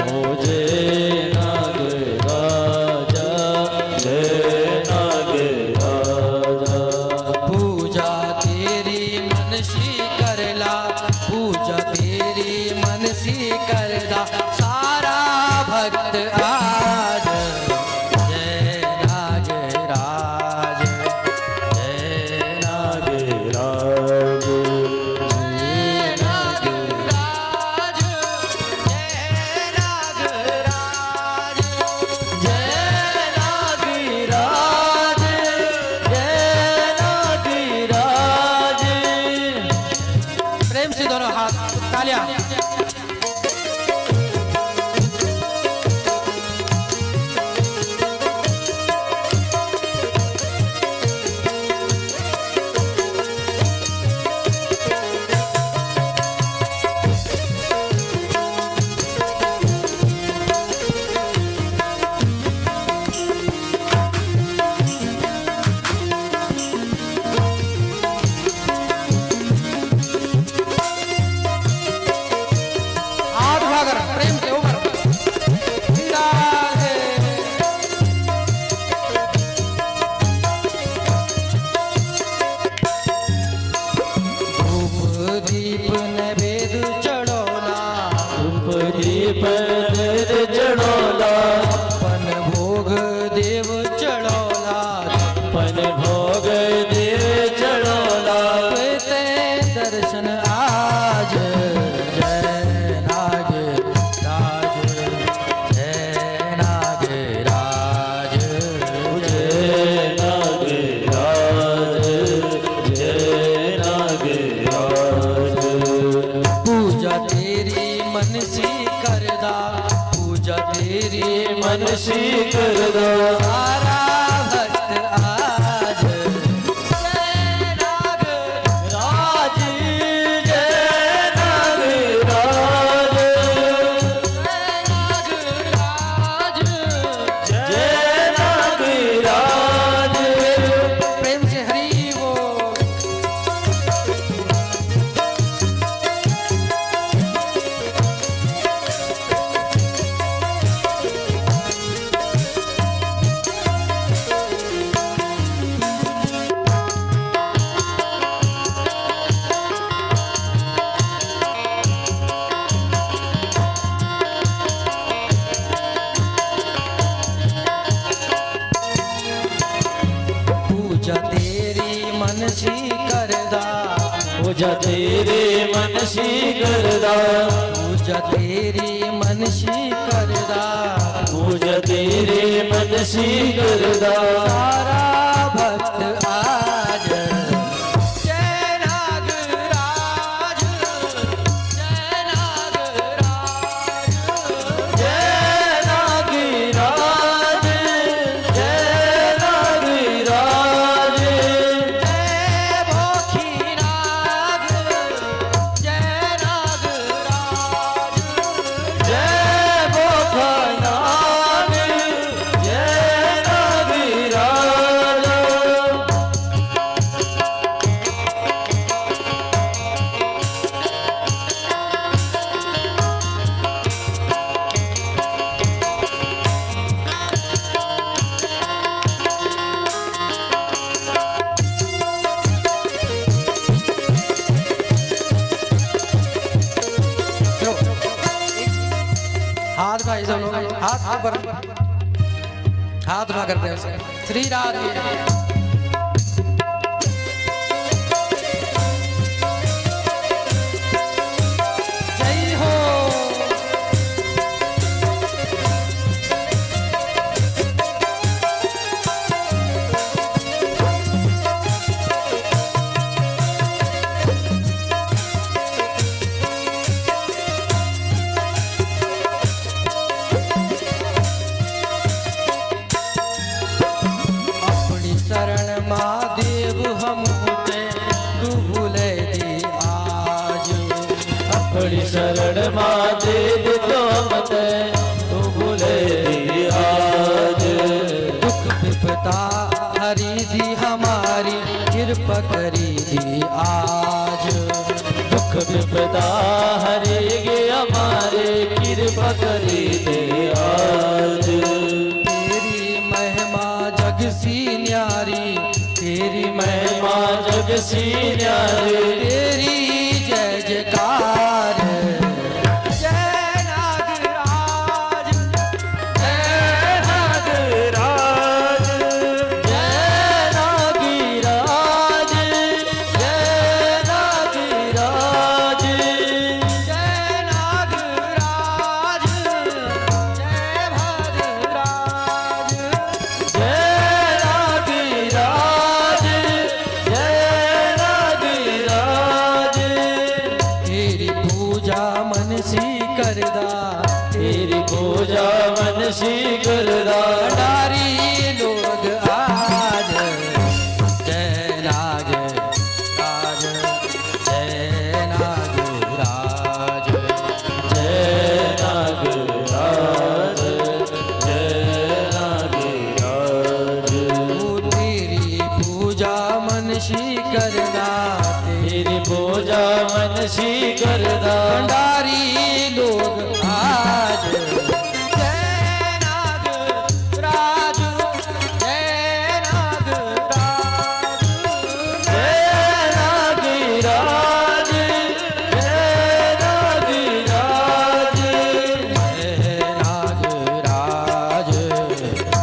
ओ जय नागराज जय नागराज पूजा तेरी मनसी करला पूजा तेरी मनसी करदा सारा भक्त आज जय नागराज जय नागराज नागराज जय नागराज जय नागराज जय नागराज प्रेम से दोनों हाथ तालियां। हाथ उठाकर प्रेम से ऊपर राधे। धूप दीप नैवेद्य चढ़ोला धूप दीप नैवेद्य चढ़ोला अपन भोग देव चढ़ोला पन भोग देव चढ़ोला ते दर्शन आज जय नागराज जय नागराज जय नागराज जय नागराज पूजा तेरी मनसी करदा पूजा तेरी मनसी करदा सारा भक्त आज जय नागराज जय नागराज जय नागराज प्रेम से हरि बोल। पूजा तेरी मनसी करदा पूजा तेरे मनसी करदा पूजा तेरी मनसी करदा पूजा तेरे मनसी करदा सारा भक्त आज जय नागराज जय नागराज जय नागराज जय नागराज जय भोखीनाग जय नागराज उठाइए सब लोग, हाथ ऊपर, हाथ उठा कर प्रेम से श्री राधे। शरण महादेव तो मते तू भूले आज। दुख विपदा हरी दी हमारी कृपा करी दी आज। दुख विपदा हरी गे हमारे कृपा करी दे आज। तेरी महिमा जग सी न्यारी, तेरी महिमा जग सी न्यारी, तेरी जय जयकार। तेरी पूजा मनसी करदा भंडारी लोग आज। जय नाग राज, जय नाग राज, जय नाग राज, जय नाग राज। तेरी पूजा मनसी करदा, तेरी पूजा मनसी करदा भंडारी लोग आज। जय नाग राज, जय नाग राज, जय नाग राज, जय नाग राज,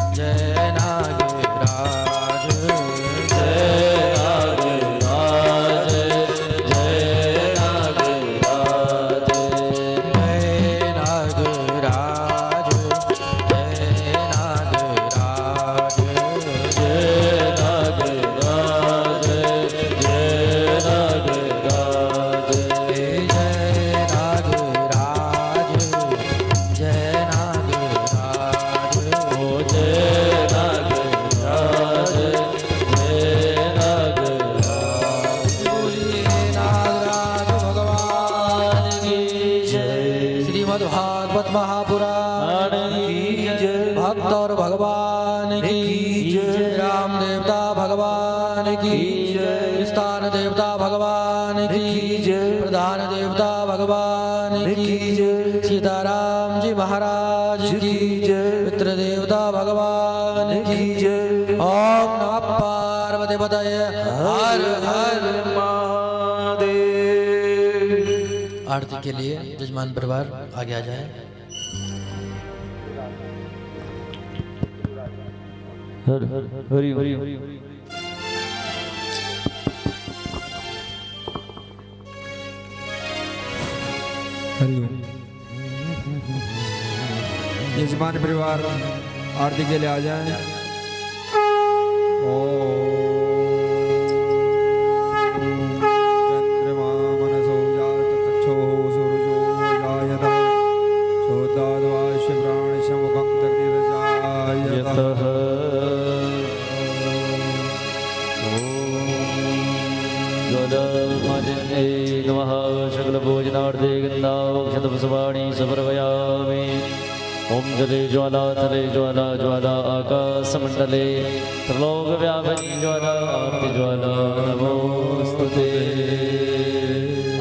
जय नाग राज, जय नाग राज, जय नाग राज, जय नाग राज। भागवत महापुराण की जय, भक्त और भगवान की जय, राम देवता भगवान की जय, स्थान देवता भगवान की जय, प्रधान देवता भगवान की जय, सीताराम जी महाराज की जय, मित्र देवता भगवान की जय। ओम नमः पार्वती पतये हर हर महादेव। आरती के लिए जजमान परिवार आगे आ जाए। हर हर हरि हरि हरि। यजमान परिवार आरती के लिए आ जाए। चंद्रमा मनसो जात चक्षो सूरजो जायत सोदाद्वाश्य प्राणिश मुखं तग्निरजायतः। नमः सकलभोजनार्थे गन्धाक्षतपुष्पाणि समर्पयामि। ओम जले ज्वाला तले ज्वाला ज्वाला आकाशमंडले त्रिलोकव्यापिनी ज्वाला आरती ज्वाला नमोस्तुते।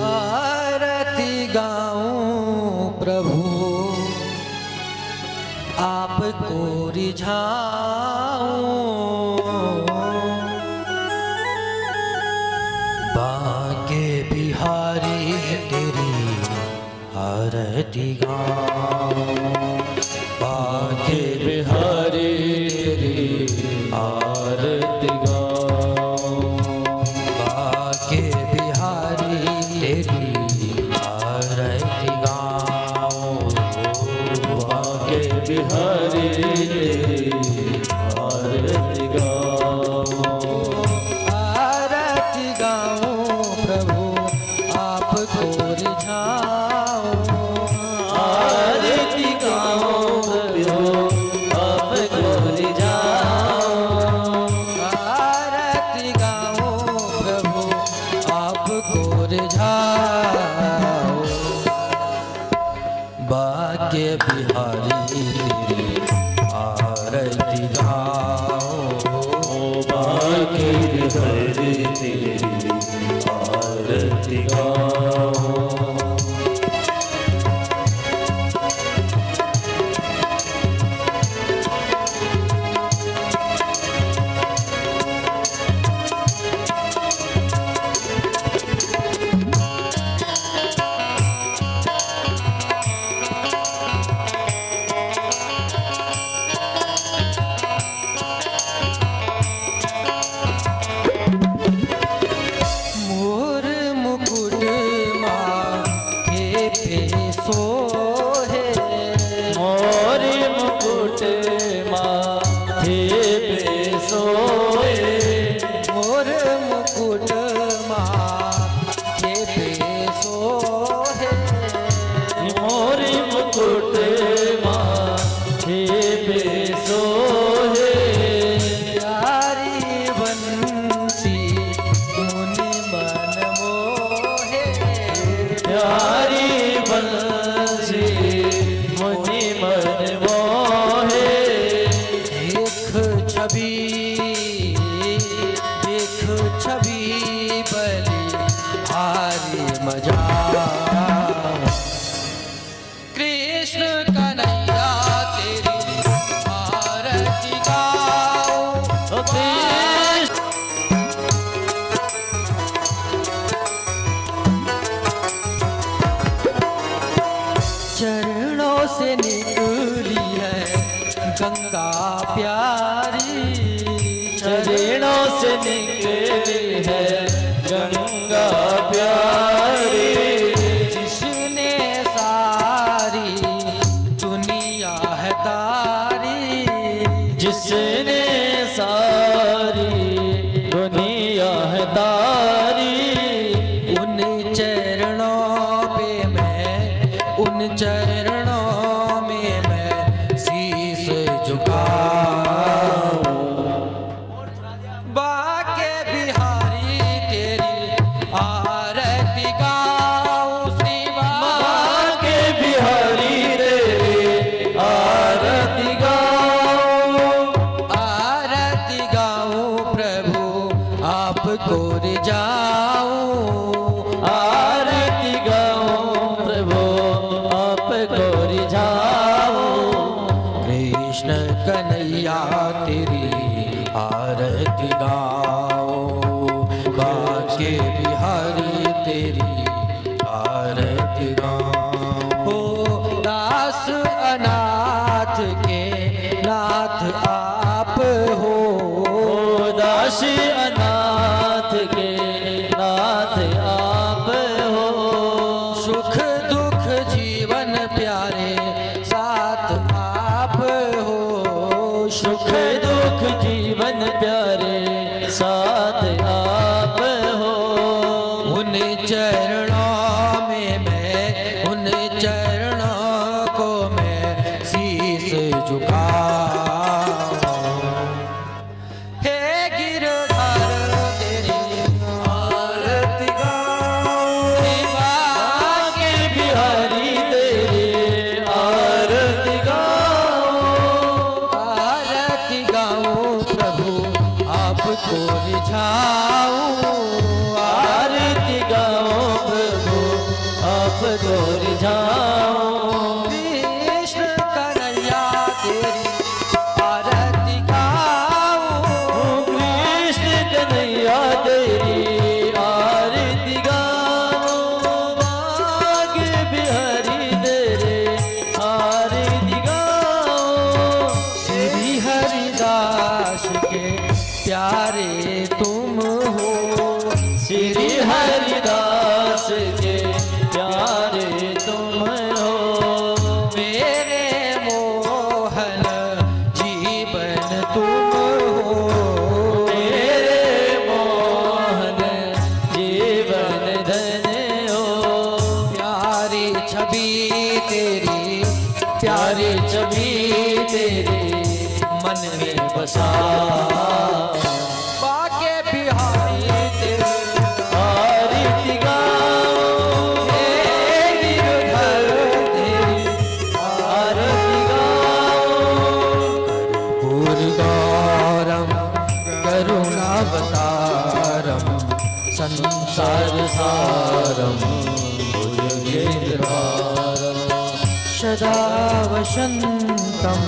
आरती गाऊं प्रभु आपको रिझाऊं, बांके बिहारी तेरी आरती गाऊं। बिहारी तेरी आरती गाऊं। आरती गाऊं प्रभु आपको रिझाऊं। आरती गाऊं प्रभु आपको रिझाऊं। आरती गाऊं प्रभु आपको रिझाऊं। भाग्य बिहारी तेरी आरती गाऊं। भाग्य बिहारी तेरी आरती गाऊं। मोर मुकुट माथे पे सोहे। मोर मुकुट माथे पे सोए। मोर मुकुट माथे पे सोहे। मोर मुकुट माथे पे सोए। प्यारी बंसी मुनि मन मोहे। प्यारी बंसी मुनि मन मोहे। देख छवि बलि हारी मजा। कृष्ण कन्हैया तेरी आरती गाऊं। ओ कृष्ण चरणों से निकली है गंगा प्यारी। चरणों से निकली है गंगा प्यारी। जिसने सारी दुनिया है तारी। जिसने सारी दुनिया है तारी। उन चरणों पे मैं, उन चरणों में मैं शीश झुकाऊं। बाके बिहारी तेरी आरती गाऊं। श्री बाके बिहारी तेरी आरती गाऊं। आरती गाऊं प्रभु आपको रिझाऊं। आरती गाऊं प्रभु आपको रिझाऊं। कृष्ण कन्हैया तेरी आरती गाऊं। बाके बिहारी तेरी आरती गाऊं। हो दास अनाथ के नाथ आप हो। ओ दास अनाथ के नाथ आप हो। सुख दुख जीवन प्यारे साथ आप हो। सुख दुख जीवन प्यारे साथ आप हो। उन चरणों में मैं, उन चरणों को मैं शीश झुकाऊं। हे गिरधर तेरी आरती गाऊं। बाके बिहारी तेरी आरती गाऊं। आरती गाऊं प्रभु आपको रिझाऊं। आरती गाऊं प्रभु आपको रिझाऊं। कृष्ण कन्हैया तेरी आरती गाऊं। कृष्ण कन्हैया तेरी आरती गाऊं। बाके बिहारी तेरे आरती गाऊं। श्री हरिदास के प्यारे तुम हो। श्री हरिदास के प्यारे तुम हो। छवि तेरी, प्यारी छवि तेरे मन में बसा। बाके बिहारी तेरे आरती गाऊं, हे गिरधर तेरी आरती गाऊं। कर्पूरगौरम करुणावतारम संसार सारम भुजगेन्द्रहारम सदा वसन्तं